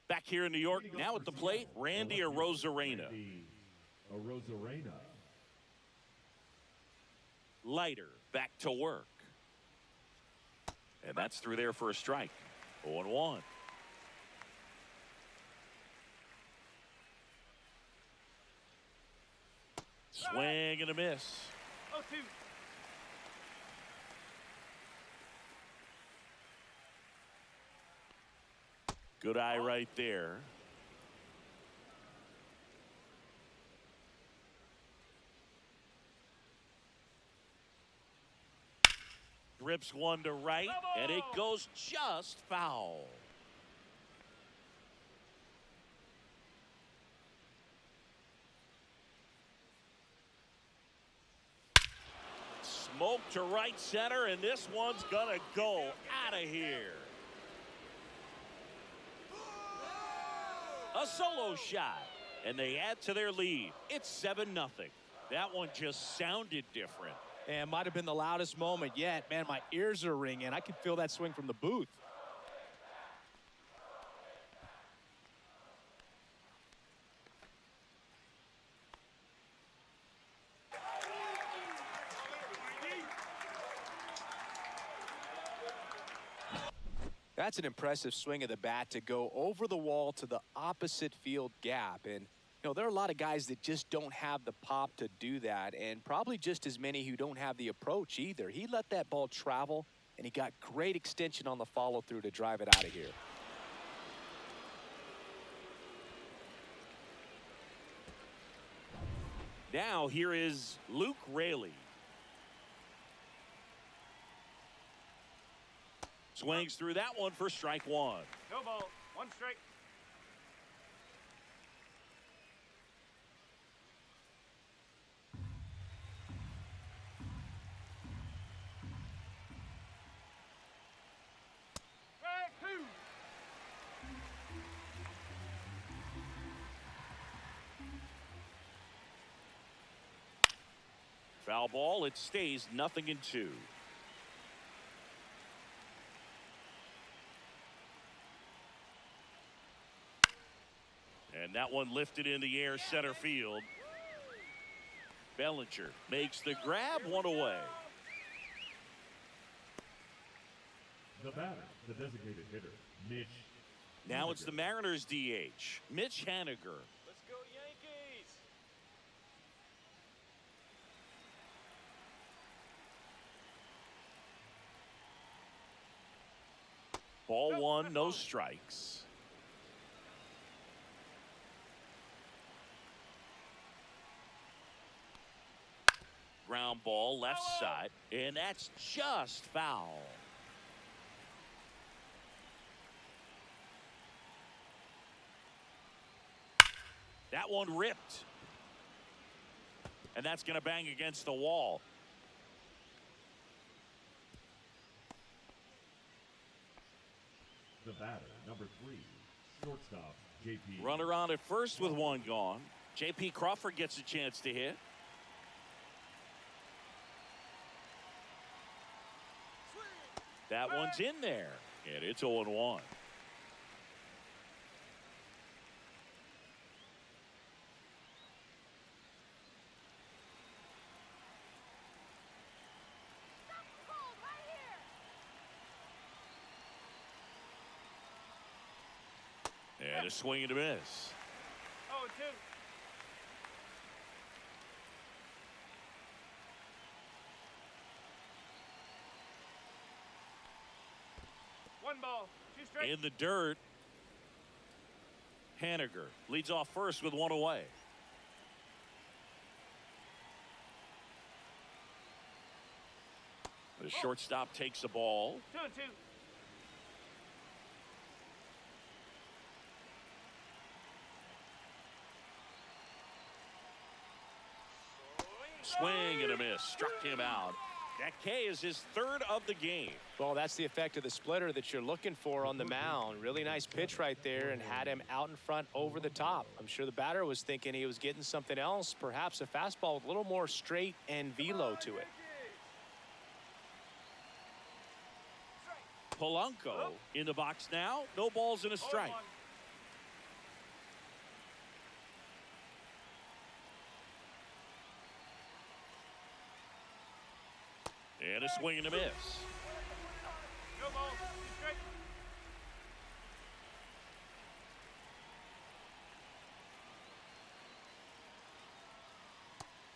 A: Back here in New York, now at the plate, Randy Arozarena.
E: Arozarena.
A: Leiter back to work. And that's through there for a strike. 0-1. Swing and a miss.
C: 0-2.
A: Good eye right there. Rips one to right, and it goes just foul. Smoke to right center, and this one's gonna go out of here. A solo shot, and they add to their lead. It's 7-0. That one just sounded different.
B: And might have been the loudest moment yet. Man, my ears are ringing. I can feel that swing from the booth. That's an impressive swing of the bat to go over the wall to the opposite field gap. And you know, there are a lot of guys that just don't have the pop to do that, and probably just as many who don't have the approach either. He let that ball travel, and he got great extension on the follow-through to drive it out of here.
A: Now here is Luke Raley. Swings through that one for strike one.
C: No ball. 1 strike. Strike 2.
A: Foul ball. It stays 0-2. And that one lifted in the air center field. Bellinger makes the grab, one away.
E: The batter, the designated hitter, Mitch.
A: Now it's the Mariners DH, Mitch Haniger.
C: Let's go Yankees.
A: Ball one, no strikes. Ground ball left side, and that's just foul. That one ripped. And that's going to bang against the wall.
E: The batter, number 3, shortstop, JP.
A: Runner on at first with one gone. J.P. Crawford gets a chance to hit. That one's in there, and it's 0-1.
D: Cold right here.
A: And a swing and a miss.
C: 0-2. One ball. 2 strikes.
A: In the dirt, Haniger leads off first with one away. The shortstop takes the ball.
C: 2-2.
A: Swing and a miss. Struck him out. That K is his third of the game.
B: Well, that's the effect of the splitter that you're looking for on the mound. Really nice pitch right there and had him out in front over the top. I'm sure the batter was thinking he was getting something else, perhaps a fastball with a little more straight and velo to it.
A: Polanco in the box now. No balls and a strike. And a swing and a miss.
C: No ball. Straight.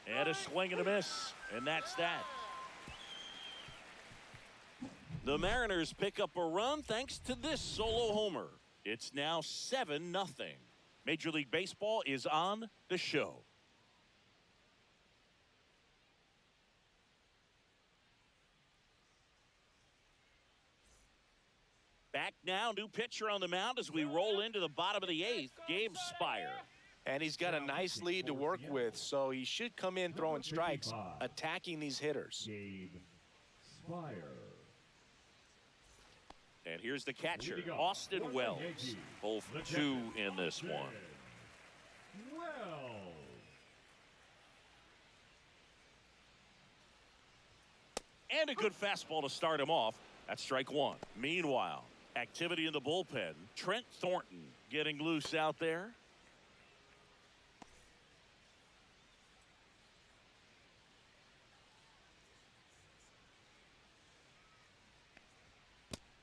A: And a swing and a miss. And that's that. The Mariners pick up a run thanks to this solo homer. It's now 7-0. Major League Baseball is on the show. Back now, new pitcher on the mound as we roll into the bottom of the 8th, Gabe Spire.
B: And he's got a nice lead to work with, so he should come in throwing strikes, attacking these hitters.
E: Gabe Spire.
A: And here's the catcher, Austin Wells. 0 for 2 in this one.
E: Wells.
A: And a good fastball to start him off. That's strike one. Meanwhile, activity in the bullpen. Trent Thornton getting loose out there.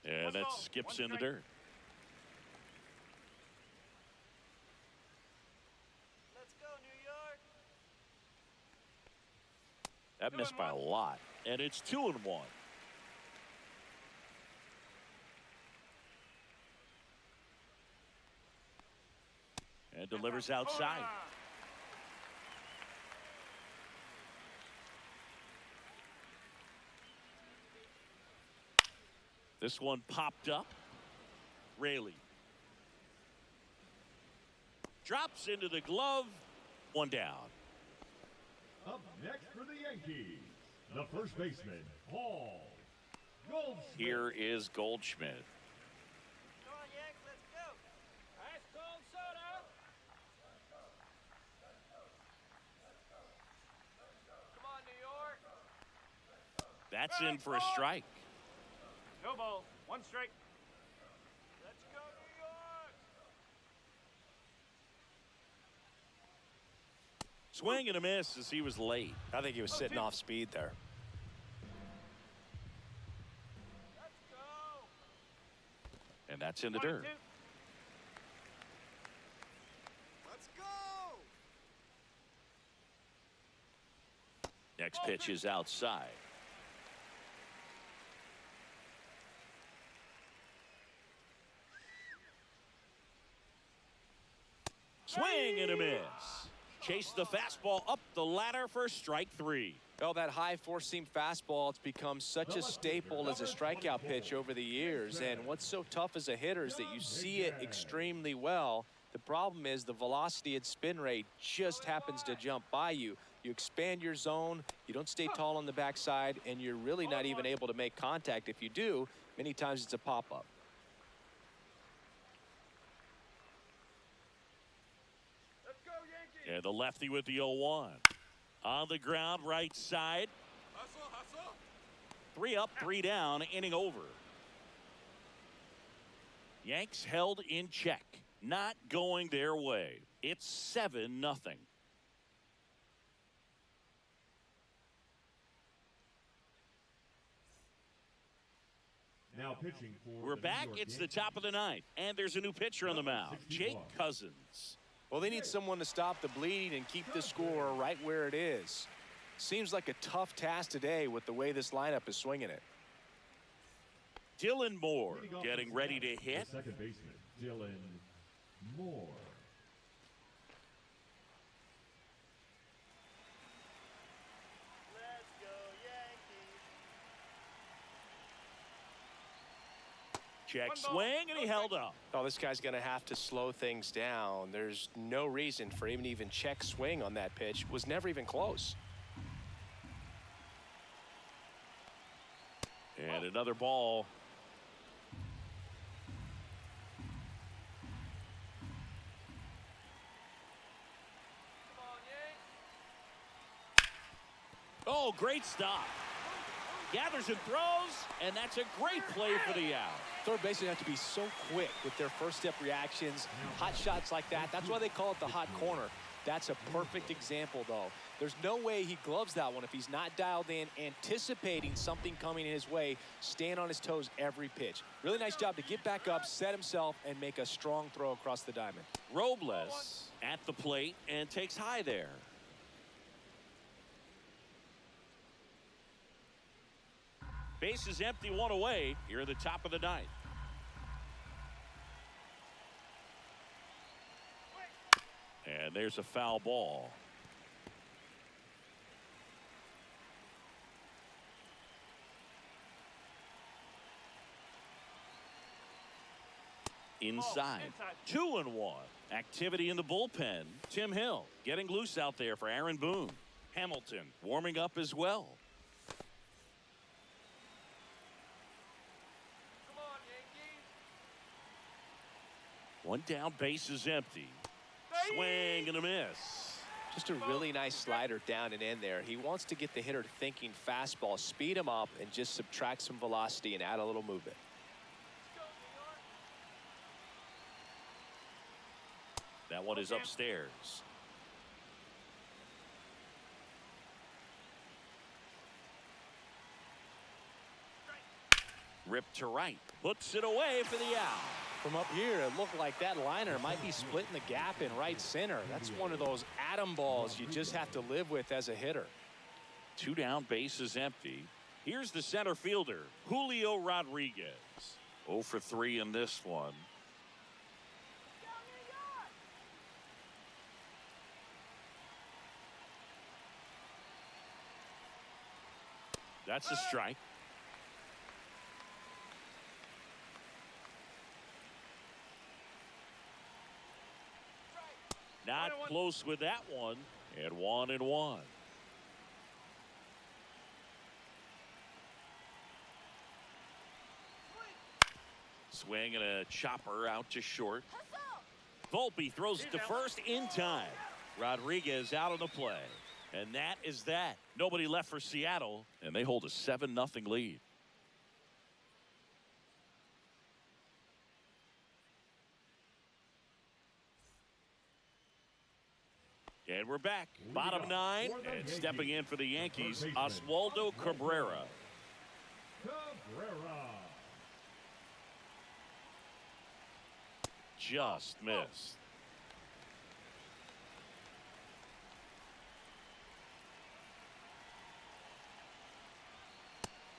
A: And that skips in the dirt.
C: Let's go, New York.
A: That missed by a lot. And it's 2-1. And delivers outside. This one popped up. Raley drops into the glove. One down.
E: Up next for the Yankees, the first baseman, Paul Goldschmidt.
A: Here is Goldschmidt.
C: Come on, Yanks, let's go. Ice cold soda. Come on, New York.
A: That's in for a strike.
C: No ball. One strike. Let's go, New York.
A: Swing and a miss as he was late.
B: I think he was sitting off speed there.
C: Let's go.
A: And that's in the dirt.
C: 22. Let's go.
A: Next pitch is outside. Swing and a miss. Chase the fastball up the ladder for strike three.
B: Well, that high four-seam fastball, it's become such a staple as a strikeout pitch over the years. And what's so tough as a hitter is that you see it extremely well. The problem is the velocity and spin rate just happens to jump by you. You expand your zone, you don't stay tall on the backside, and you're really not even able to make contact. If you do, many times it's a pop-up.
C: Let's go, Yankees.
A: And the lefty with the 0-1. On the ground, right side.
C: Hustle, hustle.
A: 3 up, 3 down, inning over. Yanks held in check. Not going their way. It's 7-0.
E: Now pitching for
A: We're
E: the
A: back.
E: New York
A: It's the
E: Yankees.
A: top of the ninth. And there's a new pitcher on the mound, Jake Cousins.
B: Well, they need someone to stop the bleeding and keep the score right where it is. Seems like a tough task today with the way this lineup is swinging it.
A: Dylan Moore
E: Leading off
A: getting
E: the
A: ready to
E: staff,
A: hit.
E: the second baseman, Dylan Moore.
C: Let's go, Yankees.
A: Check
C: One ball,
A: swing, and he
C: no
A: held
C: strike.
A: up.
B: Oh, this guy's going to have to slow things down. There's no reason for him to even check swing on that pitch. Was never even close.
A: And another ball. Oh, great stop. Gathers and throws, and that's a great play for the out.
B: Third basemen have to be so quick with their first step reactions. Hot shots like that, that's why they call it the hot corner. That's a perfect example, though. There's no way he gloves that one if he's not dialed in, anticipating something coming in his way, staying on his toes every pitch. Really nice job to get back up, set himself, and make a strong throw across the diamond.
A: Robles at the plate and takes high there. Base is empty, one away here at the top of the ninth. And there's a foul ball. Inside. 2-1. Activity in the bullpen. Tim Hill getting loose out there for Aaron Boone. Hamilton warming up as well. One down, base is empty. Swing and a miss.
B: Just a really nice slider down and in there. He wants to get the hitter thinking fastball, speed him up, and just subtract some velocity and add a little movement.
A: That one is upstairs. Ripped to right. Puts it away for the out.
B: From up here, it looked like that liner might be splitting the gap in right center. That's one of those atom balls you just have to live with as a hitter.
A: 2 down, base is empty. Here's the center fielder, Julio Rodriguez. 0 for 3 in this one. That's a strike. Not close with that one. And 1-1. Swing and a chopper out to short. Volpe throws it to first in time. Rodriguez out on the play. And that is that. Nobody left for Seattle, and they hold a 7-0 lead. And we're back. Bottom 9, and stepping in for the Yankees, Oswaldo Cabrera. Just missed.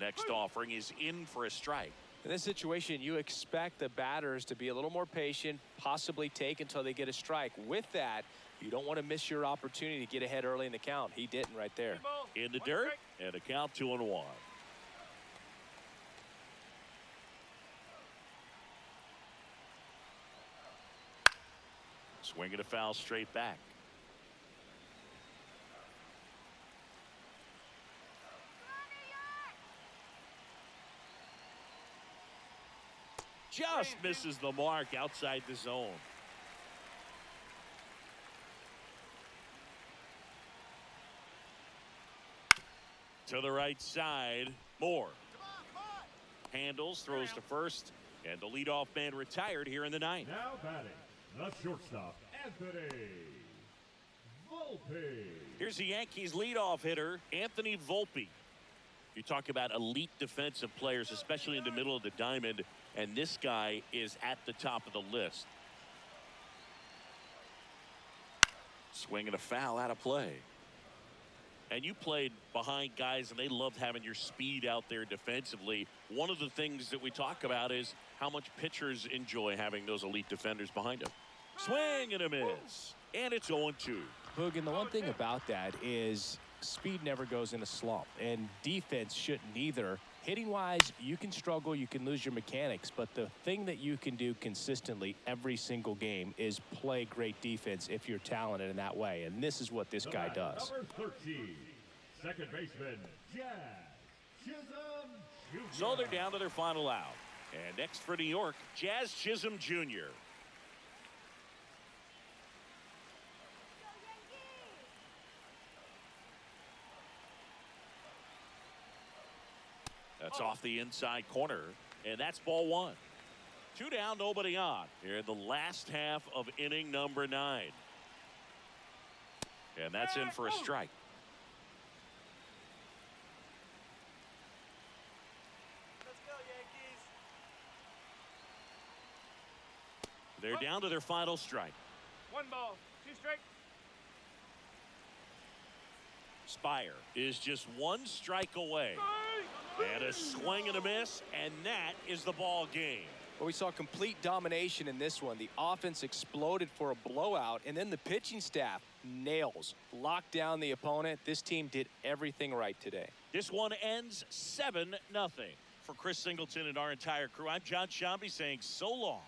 A: Next offering is in for a strike.
B: In this situation, you expect the batters to be a little more patient, possibly take until they get a strike. With that, you don't want to miss your opportunity to get ahead early in the count. He didn't right there.
A: In the dirt, and a count 2-1. Swinging a foul straight back. Just misses the mark outside the zone. To the right side, Moore. Handles, throws to first, and the leadoff man retired here in the ninth.
E: Now batting, the shortstop, Anthony Volpe.
A: Here's the Yankees leadoff hitter, Anthony Volpe. You talk about elite defensive players, especially in the middle of the diamond, and this guy is at the top of the list. Swinging a foul out of play. And you played behind guys, and they loved having your speed out there defensively. One of the things that we talk about is how much pitchers enjoy having those elite defenders behind them. Swing and a miss. And it's 0-2.
B: Boog, and the one thing about that is speed never goes in a slump, and defense shouldn't either. Hitting-wise, you can struggle, you can lose your mechanics, but the thing that you can do consistently every single game is play great defense if you're talented in that way, and this is what this guy does.
E: Number 13, second baseman, Jazz Chisholm
A: So they're down to their final out. And next for New York, Jazz Chisholm Jr. That's off the inside corner, and that's ball one. 2 down, nobody on here in the last half of inning number 9. And that's in for a strike.
C: Let's go, Yankees.
A: They're down to their final strike.
C: 1 ball, 2 strike.
A: Spire is just 1 strike away. And a swing and a miss, and that is the ball game.
B: Well, we saw complete domination in this one. The offense exploded for a blowout, and then the pitching staff nails, locked down the opponent. This team did everything right today.
A: This one ends 7-0. For Chris Singleton and our entire crew, I'm John Shambi saying so long.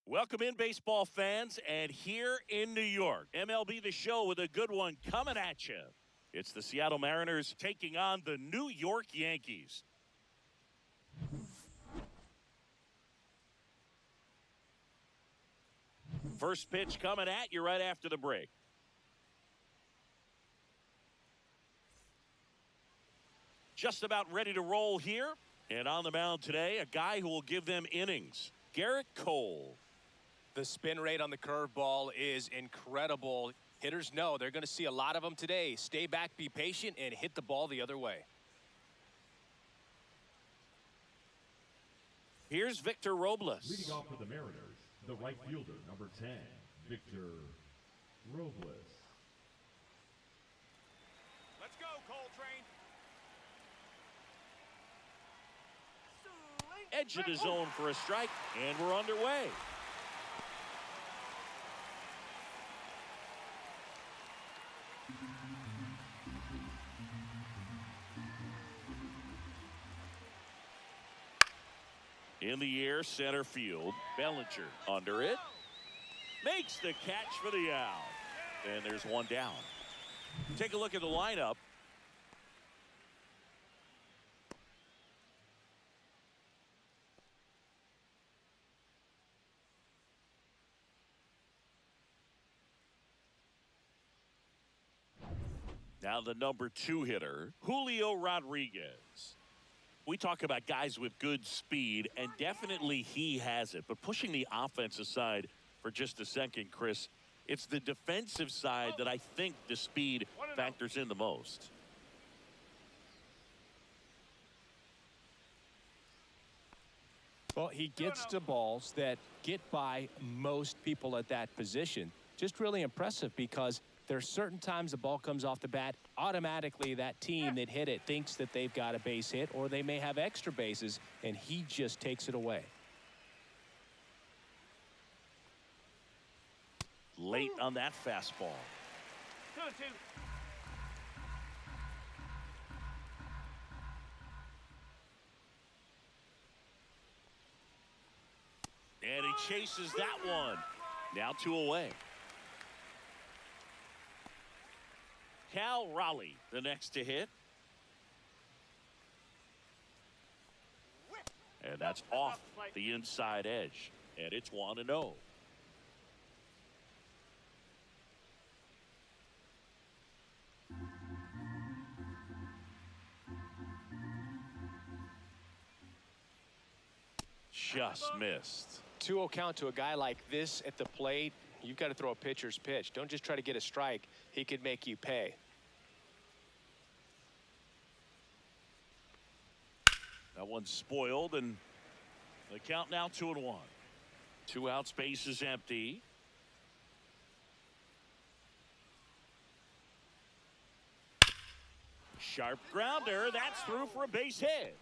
A: Welcome in, baseball fans, and here in New York, MLB The Show with a good one coming at you. It's the Seattle Mariners taking on the New York Yankees. First pitch coming at you right after the break. Just about ready to roll here. And on the mound today, a guy who will give them innings, Garrett Cole.
B: The spin rate on the curveball is incredible. Hitters know they're going to see a lot of them today. Stay back, be patient, and hit the ball the other way.
A: Here's Victor Robles.
E: Leading off for the Mariners, the right fielder, number 10, Victor Robles.
C: Let's go, Coltrane.
A: Edge of the zone for a strike, and we're underway. In the air, center field. Bellinger under it. Makes the catch for the out. And there's one down. Take a look at the lineup. Now the number 2 hitter, Julio Rodriguez. We talk about guys with good speed, and definitely he has it. But pushing the offense aside for just a second, Chris, it's the defensive side that I think the speed factors in the most.
B: Well, he gets to balls that get by most people at that position. Just really impressive because there's certain times the ball comes off the bat, automatically that team that hit it thinks that they've got a base hit, or they may have extra bases, and he just takes it away.
A: Late on that fastball.
C: 2-2.
A: And he chases that one. Now 2 away. Cal Raleigh, the next to hit. And that's off the inside edge. And it's 1-0. Just missed.
B: 2-0 count to a guy like this at the plate. You've got to throw a pitcher's pitch. Don't just try to get a strike. He could make you pay.
A: That one's spoiled, and the count now 2-1. 2 outs, base is empty. Sharp grounder. That's through for a base hit.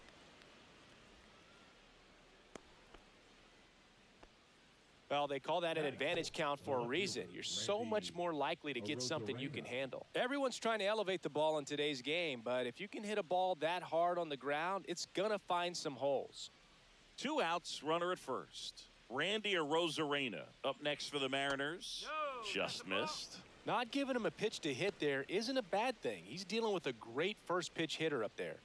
B: Well, they call that an advantage count for a reason. You're so much more likely to get something you can handle. Everyone's trying to elevate the ball in today's game, but if you can hit a ball that hard on the ground, it's going to find some holes.
A: 2 outs, runner at first. Randy Arozarena up next for the Mariners. Just missed.
B: Not giving him a pitch to hit there isn't a bad thing. He's dealing with a great first pitch hitter up there.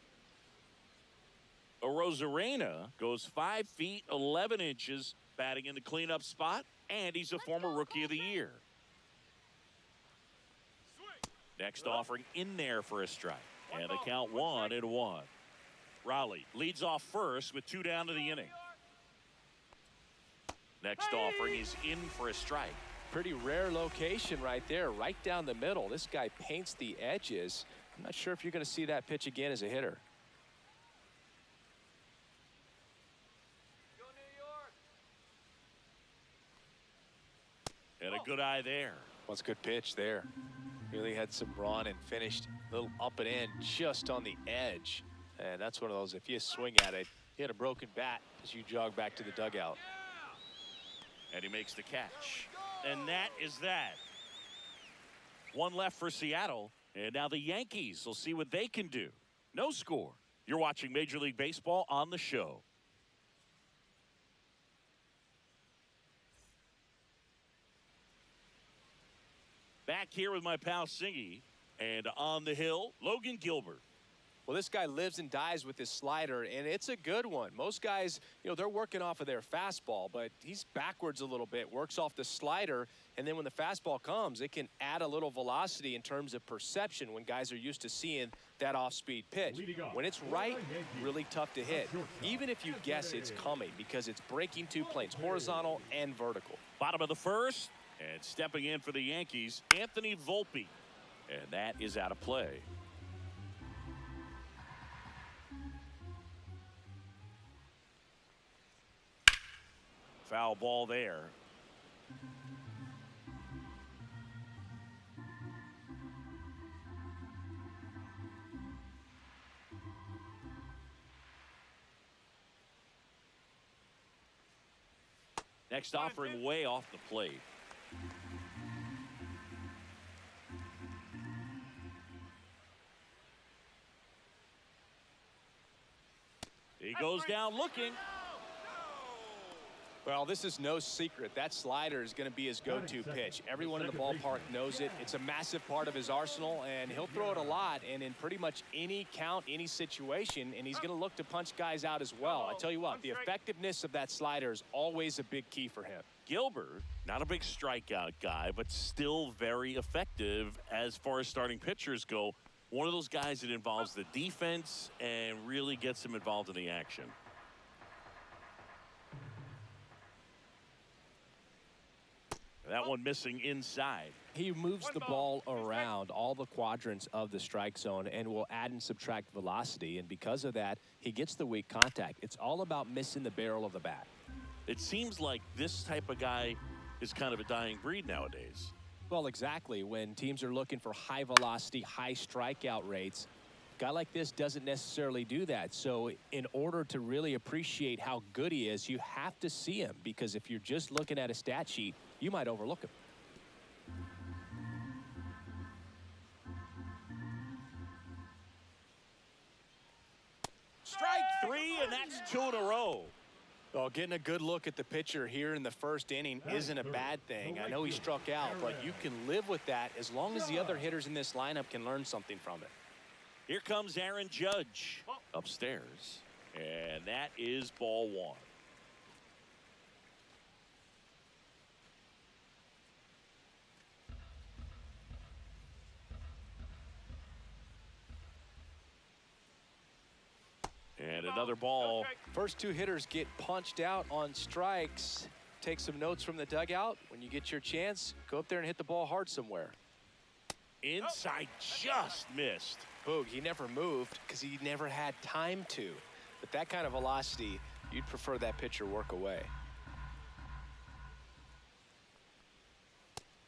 A: Arozarena goes 5 feet 11 inches, batting in the cleanup spot, and he's a former Rookie of the Year. Next offering in there for a strike, and the count 1-1. Raleigh leads off first with 2 down to the inning. Next offering is in for a strike.
B: Pretty rare location right there, right down the middle. This guy paints the edges. I'm not sure if you're going to see that pitch again as a hitter.
A: And a good eye there.
B: What's a good pitch there? Really had some run and finished a little up and in just on the edge. And that's one of those, if you swing at it, you hit a broken bat as you jog back to the dugout.
A: And he makes the catch. And that is that. 1 left for Seattle. And now the Yankees will see what they can do. No score. You're watching Major League Baseball on the show. Back here with my pal Singy, and on the hill, Logan Gilbert.
B: Well, this guy lives and dies with his slider, and it's a good one. Most guys, they're working off of their fastball, but he's backwards a little bit, works off the slider, and then when the fastball comes, it can add a little velocity in terms of perception when guys are used to seeing that off-speed pitch. When it's right, really tough to hit, even if you guess it's coming, because it's breaking 2 planes, horizontal and vertical.
A: Bottom of the first. And stepping in for the Yankees, Anthony Volpe. And that is out of play. Foul ball there. Next offering way off the plate. He goes down looking.
B: Well, this is no secret. That slider is going to be his go-to pitch. Everyone in the ballpark knows it. It's a massive part of his arsenal, and he'll throw it a lot and in pretty much any count, any situation, and he's going to look to punch guys out as well. I tell you what, the effectiveness of that slider is always a big key for him.
A: Gilbert, not a big strikeout guy, but still very effective as far as starting pitchers go. One of those guys that involves the defense and really gets him involved in the action. That one missing inside.
B: He moves the ball around all the quadrants of the strike zone and will add and subtract velocity. And because of that, he gets the weak contact. It's all about missing the barrel of the bat.
A: It seems like this type of guy is kind of a dying breed nowadays.
B: Well, exactly. When teams are looking for high velocity, high strikeout rates, a guy like this doesn't necessarily do that. So in order to really appreciate how good he is, you have to see him, because if you're just looking at a stat sheet, you might overlook him.
A: Strike 3, and that's 2 in a row.
B: Well, getting a good look at the pitcher here in the first inning isn't a bad thing. I know he struck out, but you can live with that as long as the other hitters in this lineup can learn something from it.
A: Here comes Aaron Judge upstairs, and that is ball one. And another ball.
B: First two hitters get punched out on strikes. Take some notes from the dugout. When you get your chance, go up there and hit the ball hard somewhere.
A: Inside, just missed.
B: Boog, he never moved because he never had time to. But that kind of velocity, you'd prefer that pitcher work away.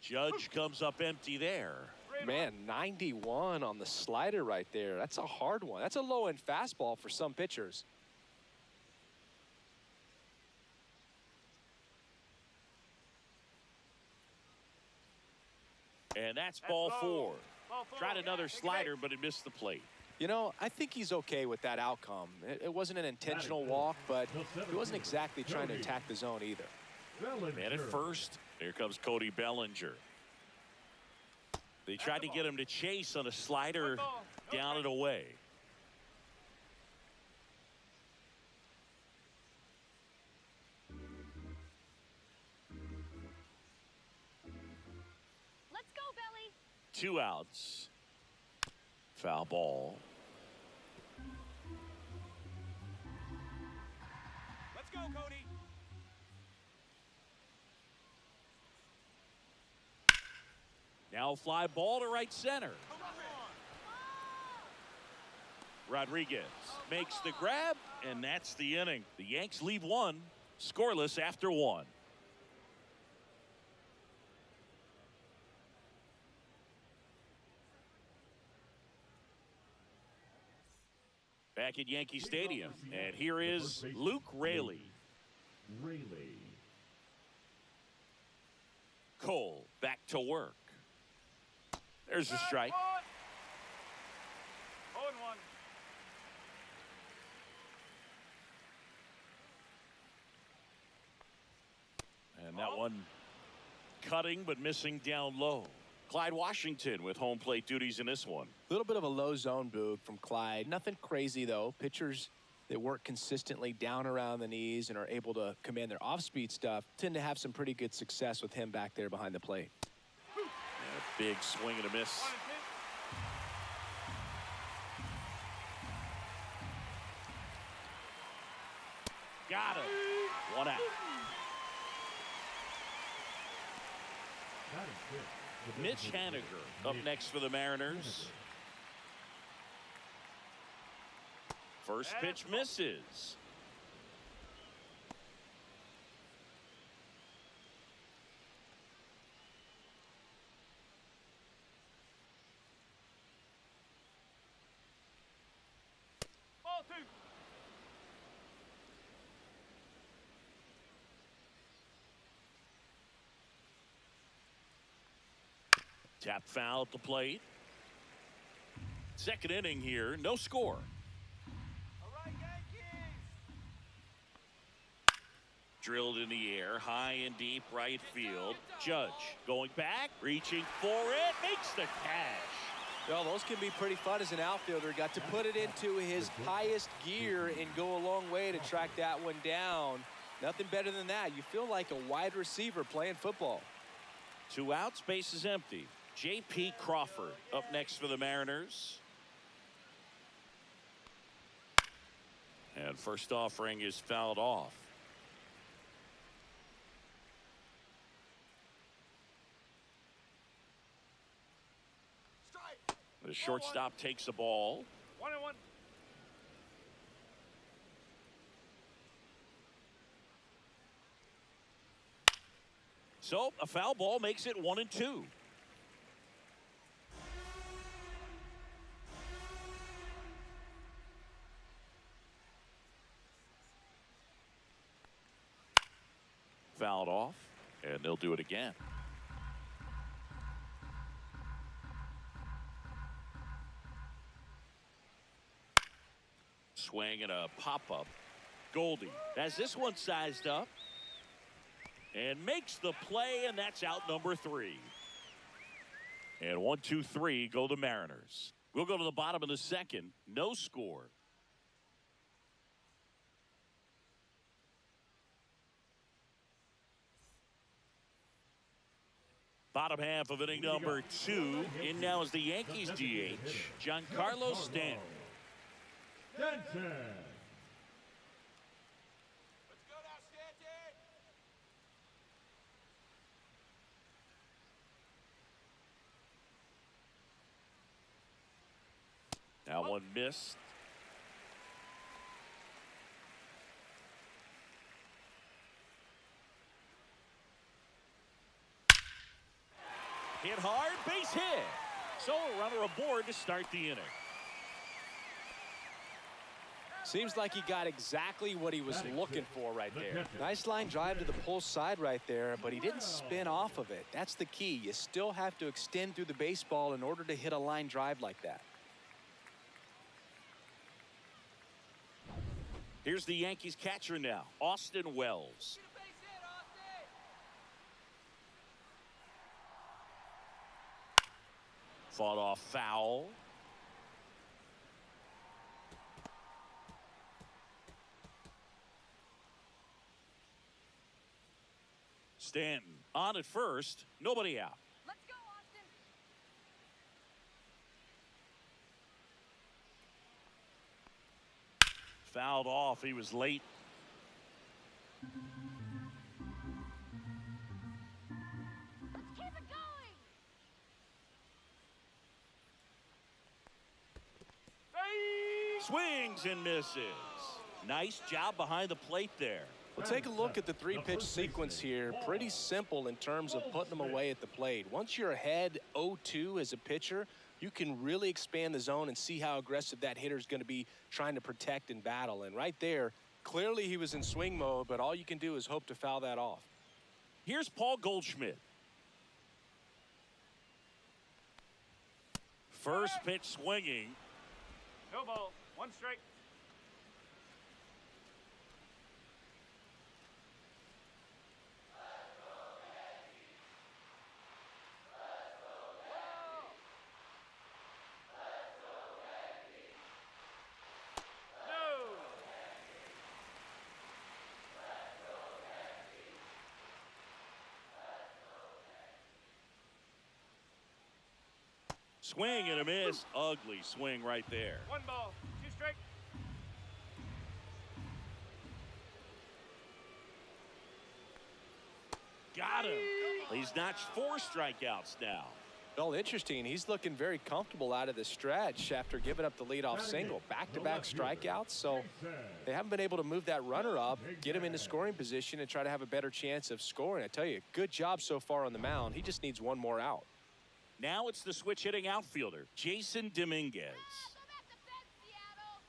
A: Judge comes up empty there.
B: Man, 91 on the slider right there. That's a hard one. That's a low-end fastball for some pitchers.
A: And that's ball four. Tried another slider, but it missed the plate.
B: You know, I think he's okay with that outcome. It wasn't an intentional walk, but he wasn't exactly trying to attack the zone either.
A: And at first, here comes Cody Bellinger. They tried to get him to chase on a slider, down and away.
D: Let's go, Belly.
A: 2 outs. Foul ball.
C: Let's go, Cody.
A: Now fly ball to right center. Rodriguez makes the grab, and that's the inning. The Yanks leave one, scoreless after one. Back at Yankee Stadium, and here is Luke Raley. Cole back to work. There's a strike.
C: 0-1.
A: And that one cutting but missing down low. Clyde Washington with home plate duties in this one.
B: A little bit of a low zone, Boog, from Clyde. Nothing crazy, though. Pitchers that work consistently down around the knees and are able to command their off-speed stuff tend to have some pretty good success with him back there behind the plate.
A: And a big swing and a miss.
C: 1-2.
A: Got him. 1 out. Mitch Haniger up next for the Mariners. First pitch misses.
C: Ball 2.
A: Tap foul at the plate. Second inning here, no score.
C: All right, Yankees.
A: Drilled in the air, high and deep right field. Judge going back, reaching for it, makes the catch.
B: Well, those can be pretty fun as an outfielder. Got to put it into his highest gear and go a long way to track that one down. Nothing better than that. You feel like a wide receiver playing football.
A: 2 outs, base is empty. J.P. Crawford up next for the Mariners. And first offering is fouled off. The shortstop takes the ball.
C: 1-1.
A: So a foul ball makes it 1-2. Fouled off, and they'll do it again. Swing and a pop-up. Goldie has this one sized up and makes the play, and that's out number 3. And 1, 2, 3 go the Mariners. We'll go to the bottom of the second. No score. Bottom half of inning number 2. In now is the Yankees DH, Giancarlo Stanton.
E: Stanton.
A: Now one missed. Hit hard, base hit. So a runner aboard to start the inning.
B: Seems like he got exactly what he was looking for right there. Nice line drive to the pull side right there, but he didn't spin off of it. That's the key. You still have to extend through the baseball in order to hit a line drive like that.
A: Here's the Yankees catcher now, Austin Wells. Fought off foul. Stanton on at first, nobody out.
D: Let's go, Austin.
A: Fouled off, he was late.
D: Let's keep it going.
A: Swings and misses. Nice job behind the plate there.
B: Well, take a look at the 3-pitch sequence here. Pretty simple in terms of putting them away at the plate. Once you're ahead 0-2 as a pitcher, you can really expand the zone and see how aggressive that hitter is going to be trying to protect and battle. And right there, clearly he was in swing mode, but all you can do is hope to foul that off.
A: Here's Paul Goldschmidt. First pitch swinging.
C: No ball. 1 strike.
A: Swing and a miss. Ugly swing right there.
C: 1 ball. 2 strike.
A: Got him. He's notched 4 strikeouts now.
B: Well, interesting. He's looking very comfortable out of the stretch after giving up the leadoff single. Back-to-back strikeouts, so they haven't been able to move that runner up, get him into scoring position, and try to have a better chance of scoring. I tell you, good job so far on the mound. He just needs 1 more out.
A: Now it's the switch-hitting outfielder, Jason Dominguez.
D: Go back to bed, Seattle.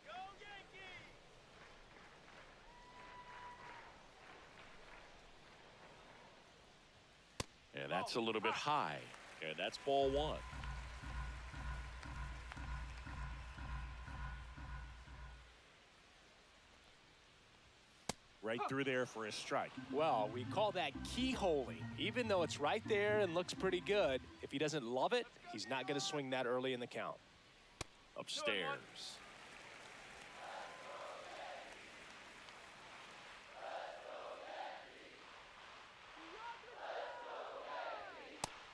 C: Go Yankees!
A: And that's a little bit high. And that's ball 1. Right through there for a strike.
B: Well, we call that keyholing. Even though it's right there and looks pretty good, if he doesn't love it, he's not going to swing that early in the count.
A: Upstairs.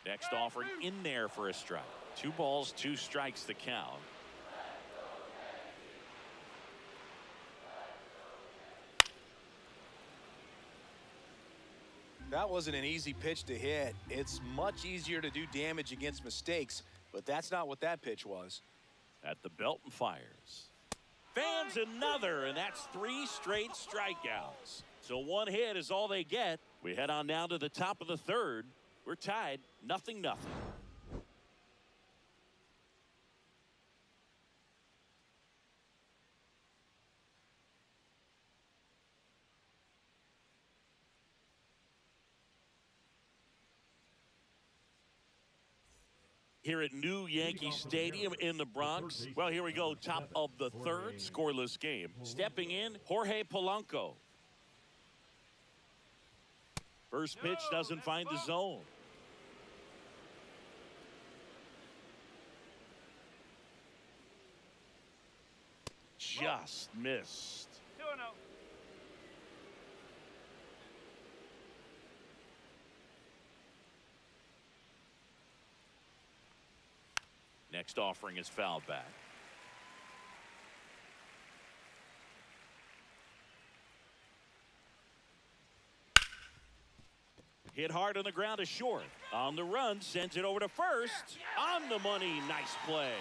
A: Next offering in there for a strike. 2 balls, 2 strikes the count.
B: That wasn't an easy pitch to hit. It's much easier to do damage against mistakes, but that's not what that pitch was.
A: At the belt and fires. Fans another, and that's 3 straight strikeouts. So 1 hit is all they get. We head on down to the top of the 3rd. We're tied, 0-0. Here at New Yankee Stadium in the Bronx. Well, here we go. Top of the third, scoreless game. Stepping in, Jorge Polanco. First pitch doesn't find the zone. Just missed.
C: 2-0.
A: Next offering is fouled back. Hit hard on the ground is short. On the run, sends it over to first. On the money, nice play.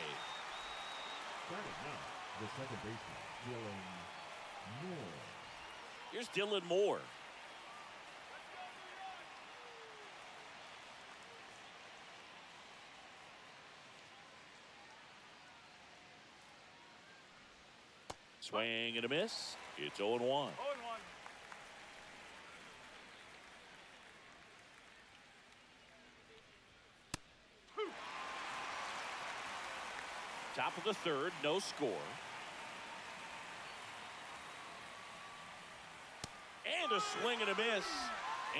E: The second baseman, Dylan Moore.
A: Here's Dylan Moore. Swing and a miss. It's 0-1.
C: 0-1.
A: Top of the third, no score. And a swing and a miss.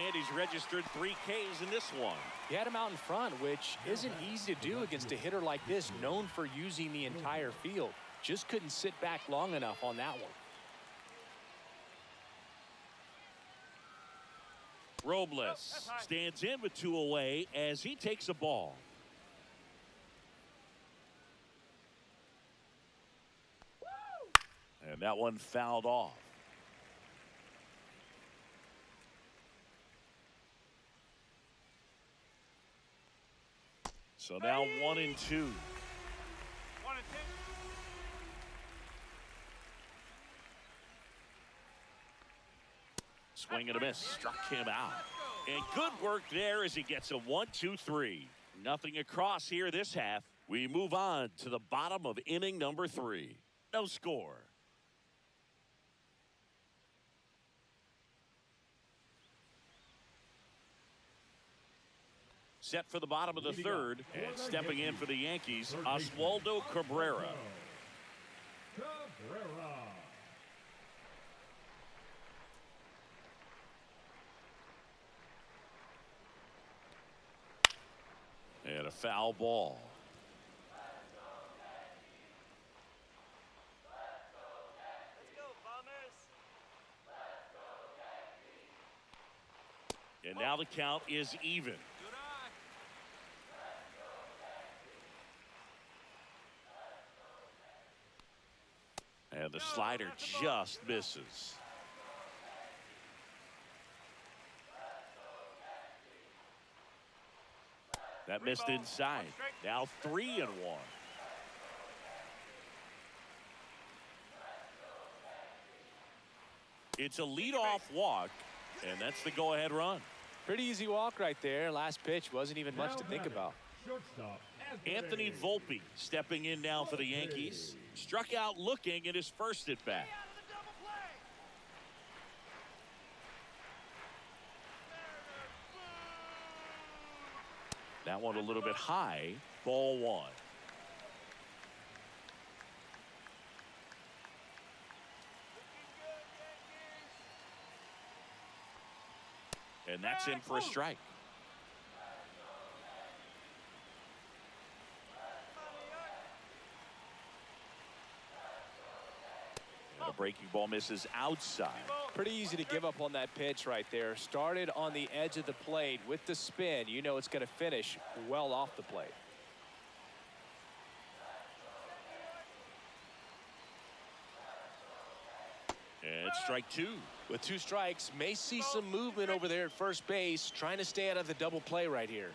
A: And he's registered 3 Ks in this one.
B: He had him out in front, which isn't easy to do against a hitter like this, known for using the entire field. Just couldn't sit back long enough on that one.
A: Robles stands in with 2 away as he takes a ball. And that one fouled off. So now 1-2.
C: 1 and 2.
A: Swing and a miss. Struck him out. And good work there as he gets a 1-2-3. Nothing across here this half. We move on to the bottom of inning number 3. No score. Set for the bottom of the third, and stepping in for the Yankees, Oswaldo Cabrera. And a foul ball. And now the count is even. And the slider just misses. That missed inside. Now 3-1. It's a leadoff walk, and that's the go-ahead run.
B: Pretty easy walk right there. Last pitch wasn't even much to think about.
A: Anthony Volpe stepping in now for the Yankees. Struck out looking at his first at bat. That one a little bit high. Ball 1. And that's in for a strike. And a breaking ball misses outside.
B: Pretty easy to give up on that pitch right there. Started on the edge of the plate with the spin. You know it's going to finish well off the plate.
A: And strike 2.
B: With 2 strikes, may see some movement over there at first base, trying to stay out of the double play right here.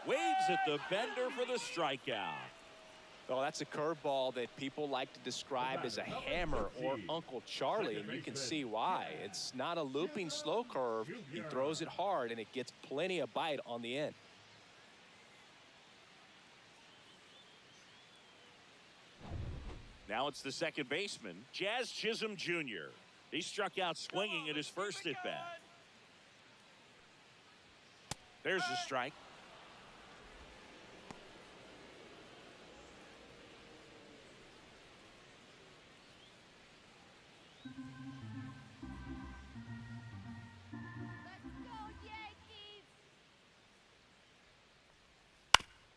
A: Waves at the bender for the strikeout.
B: Well, that's a curveball that people like to describe as a hammer or Uncle Charlie, and you can see why. It's not a looping slow curve. He throws it hard, and it gets plenty of bite on the end.
A: Now it's the second baseman, Jazz Chisholm Jr. He struck out swinging at his first at bat. There's a strike.
D: Let's go, Yankees!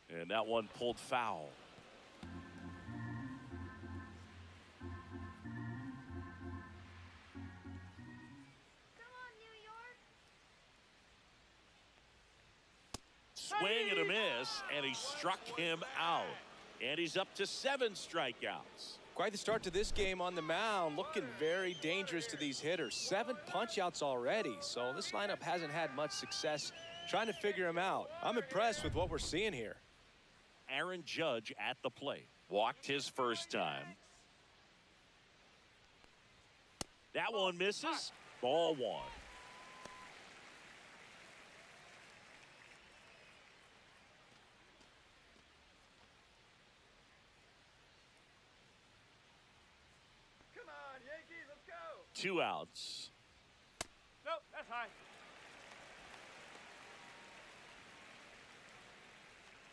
A: And that one pulled foul.
D: Come on, New York!
A: Swing and a miss, and he struck him out. And he's up to 7 strikeouts.
B: Quite the start to this game on the mound, looking very dangerous to these hitters. 7 punch-outs already, so this lineup hasn't had much success trying to figure him out. I'm impressed with what we're seeing here.
A: Aaron Judge at the plate. Walked his first time. That one misses. Ball 1.
C: Come on, Yankees, let's go.
A: 2 outs.
C: Nope, that's high.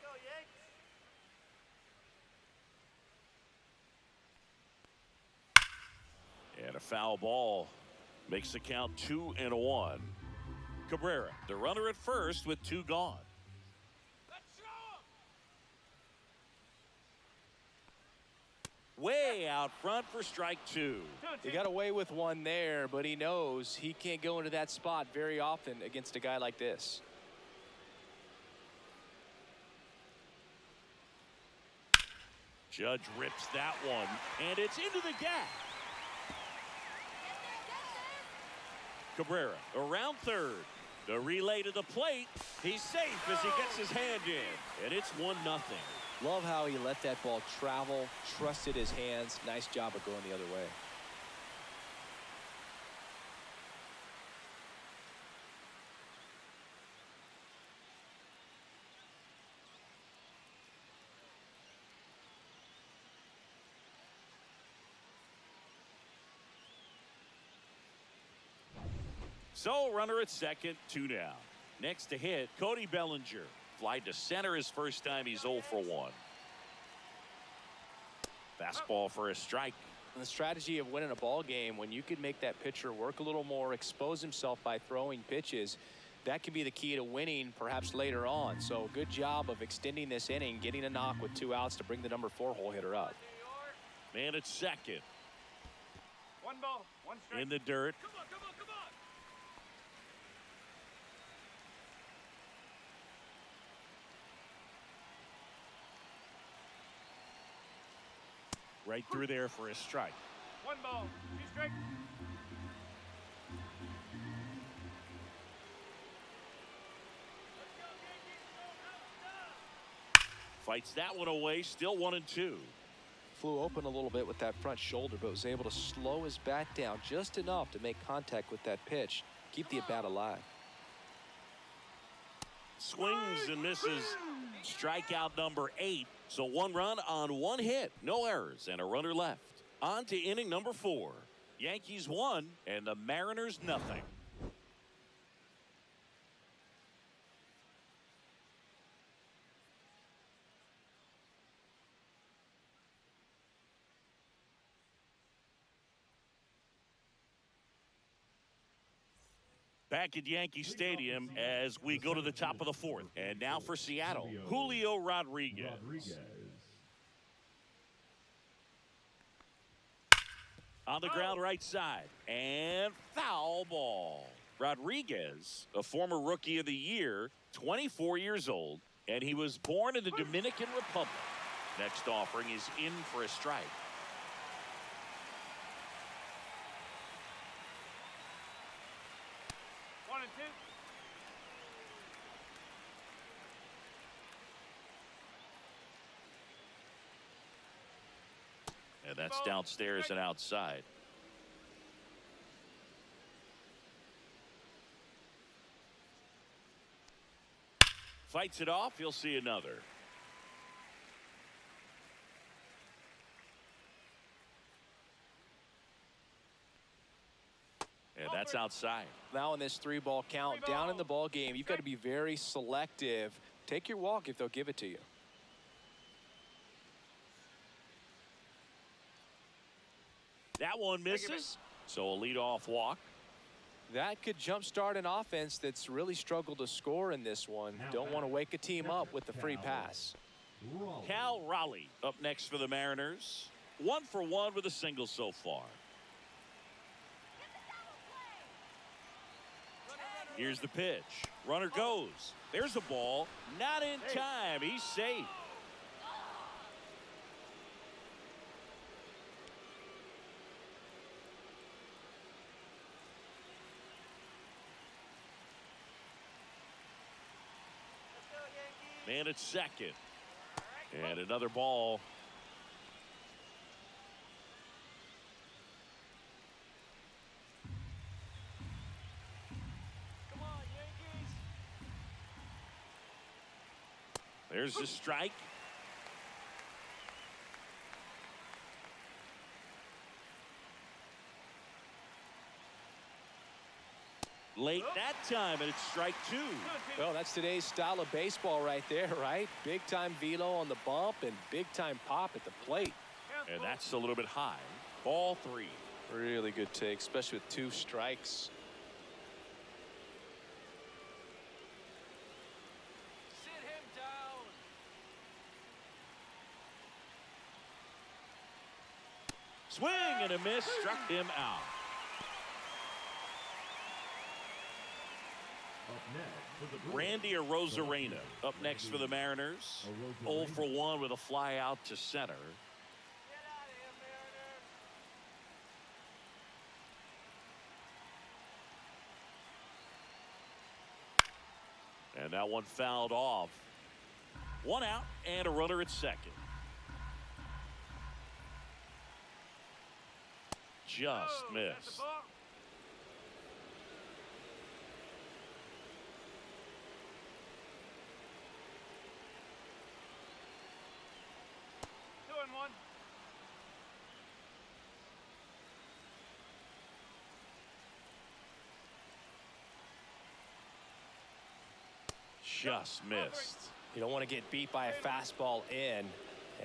C: Go, Yanks.
A: And a foul ball makes the count 2-1. Cabrera, the runner at first with 2 gone.
C: Let's show 'em.
A: Way out front for strike 2.
B: He got away with one there, but he knows he can't go into that spot very often against a guy like this.
A: Judge rips that one, and it's into the gap. Cabrera around third. The relay to the plate. He's safe as he gets his hand in, and it's 1-0.
B: Love how he let that ball travel, trusted his hands. Nice job of going the other way.
A: So runner at second, 2 down. Next to hit, Cody Bellinger. Fly to center his first time. He's 0 for 1. Fastball for a strike.
B: And the strategy of winning a ball game, when you can make that pitcher work a little more, expose himself by throwing pitches, that can be the key to winning perhaps later on. So good job of extending this inning, getting a knock with 2 outs to bring the number 4 hole hitter up.
A: Man at second.
C: 1 ball, 1 strike.
A: In the dirt.
C: Come on, come on, come on.
A: Right through there for a strike.
C: 1 ball, 2 strike. Let's go, Yankees.
A: Fights that one away. Still 1-2.
B: Flew open a little bit with that front shoulder, but was able to slow his bat down just enough to make contact with that pitch. Keep the at-bat alive.
A: Swings and misses. Strikeout number 8. So 1 run on 1 hit. No errors and a runner left. On to inning number 4. Yankees 1 and the Mariners nothing. Back at Yankee Stadium as we go to the top of the 4th. And now for Seattle, Julio Rodriguez. On the ground right side. And foul ball. Rodriguez, a former Rookie of the Year, 24 years old, and he was born in the Dominican Republic. Next offering is in for a strike. And that's downstairs and outside. Fights it off. You'll see another. That's outside.
B: Now in this 3-ball count, down in the ball game, you've got to be very selective. Take your walk if they'll give it to you.
A: That one misses. So a leadoff walk.
B: That could jumpstart an offense that's really struggled to score in this one. Don't want to wake a team up with the free pass.
A: Cal Raleigh up next for the Mariners. 1 for 1 with a single so far. Here's the pitch. Runner goes. There's a ball. Not in time. He's safe. Man at second. And another ball.
C: Come on, Yankees.
A: There's the strike. Late that time, and it's strike 2.
B: Well, that's today's style of baseball right there, right? Big-time velo on the bump and big-time pop at the plate.
A: And that's a little bit high. Ball 3.
B: Really good take, especially with 2 strikes.
C: Sit him down.
A: Swing and a miss. Struck him out. Randy Arozarena up next for the Mariners. 0 for 1 with a fly out to center.
C: Get out of here, Mariner.
A: And that one fouled off. 1 out and a runner at second. Just missed. Just missed.
B: You don't want to get beat by a fastball in,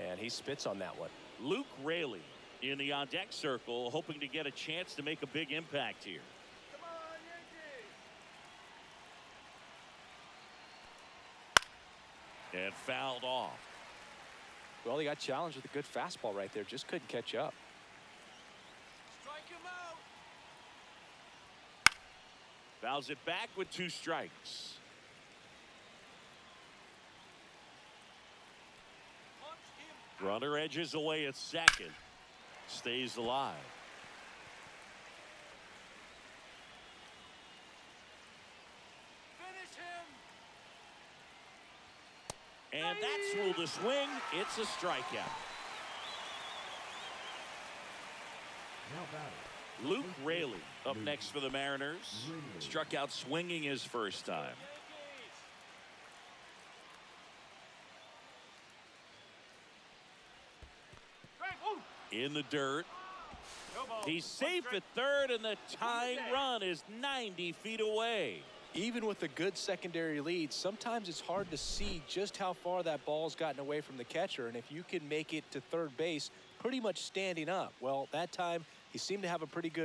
B: and he spits on that one.
A: Luke Raley in the on-deck circle, hoping to get a chance to make a big impact here.
C: Come on, Yankees.
A: And fouled off.
B: Well, he got challenged with a good fastball right there. Just couldn't catch up.
C: Strike him out.
A: Fouls it back with 2 strikes. Runner edges away at second. Stays alive.
C: Finish him.
A: And that's ruled a swing. It's a strikeout. Luke Raley up next for the Mariners. Struck out swinging his first time. In the dirt. He's safe at third, and the tying run is 90 feet away.
B: Even with a good secondary lead, sometimes it's hard to see just how far that ball's gotten away from the catcher. And if you can make it to third base pretty much standing up, well, that time he seemed to have a pretty good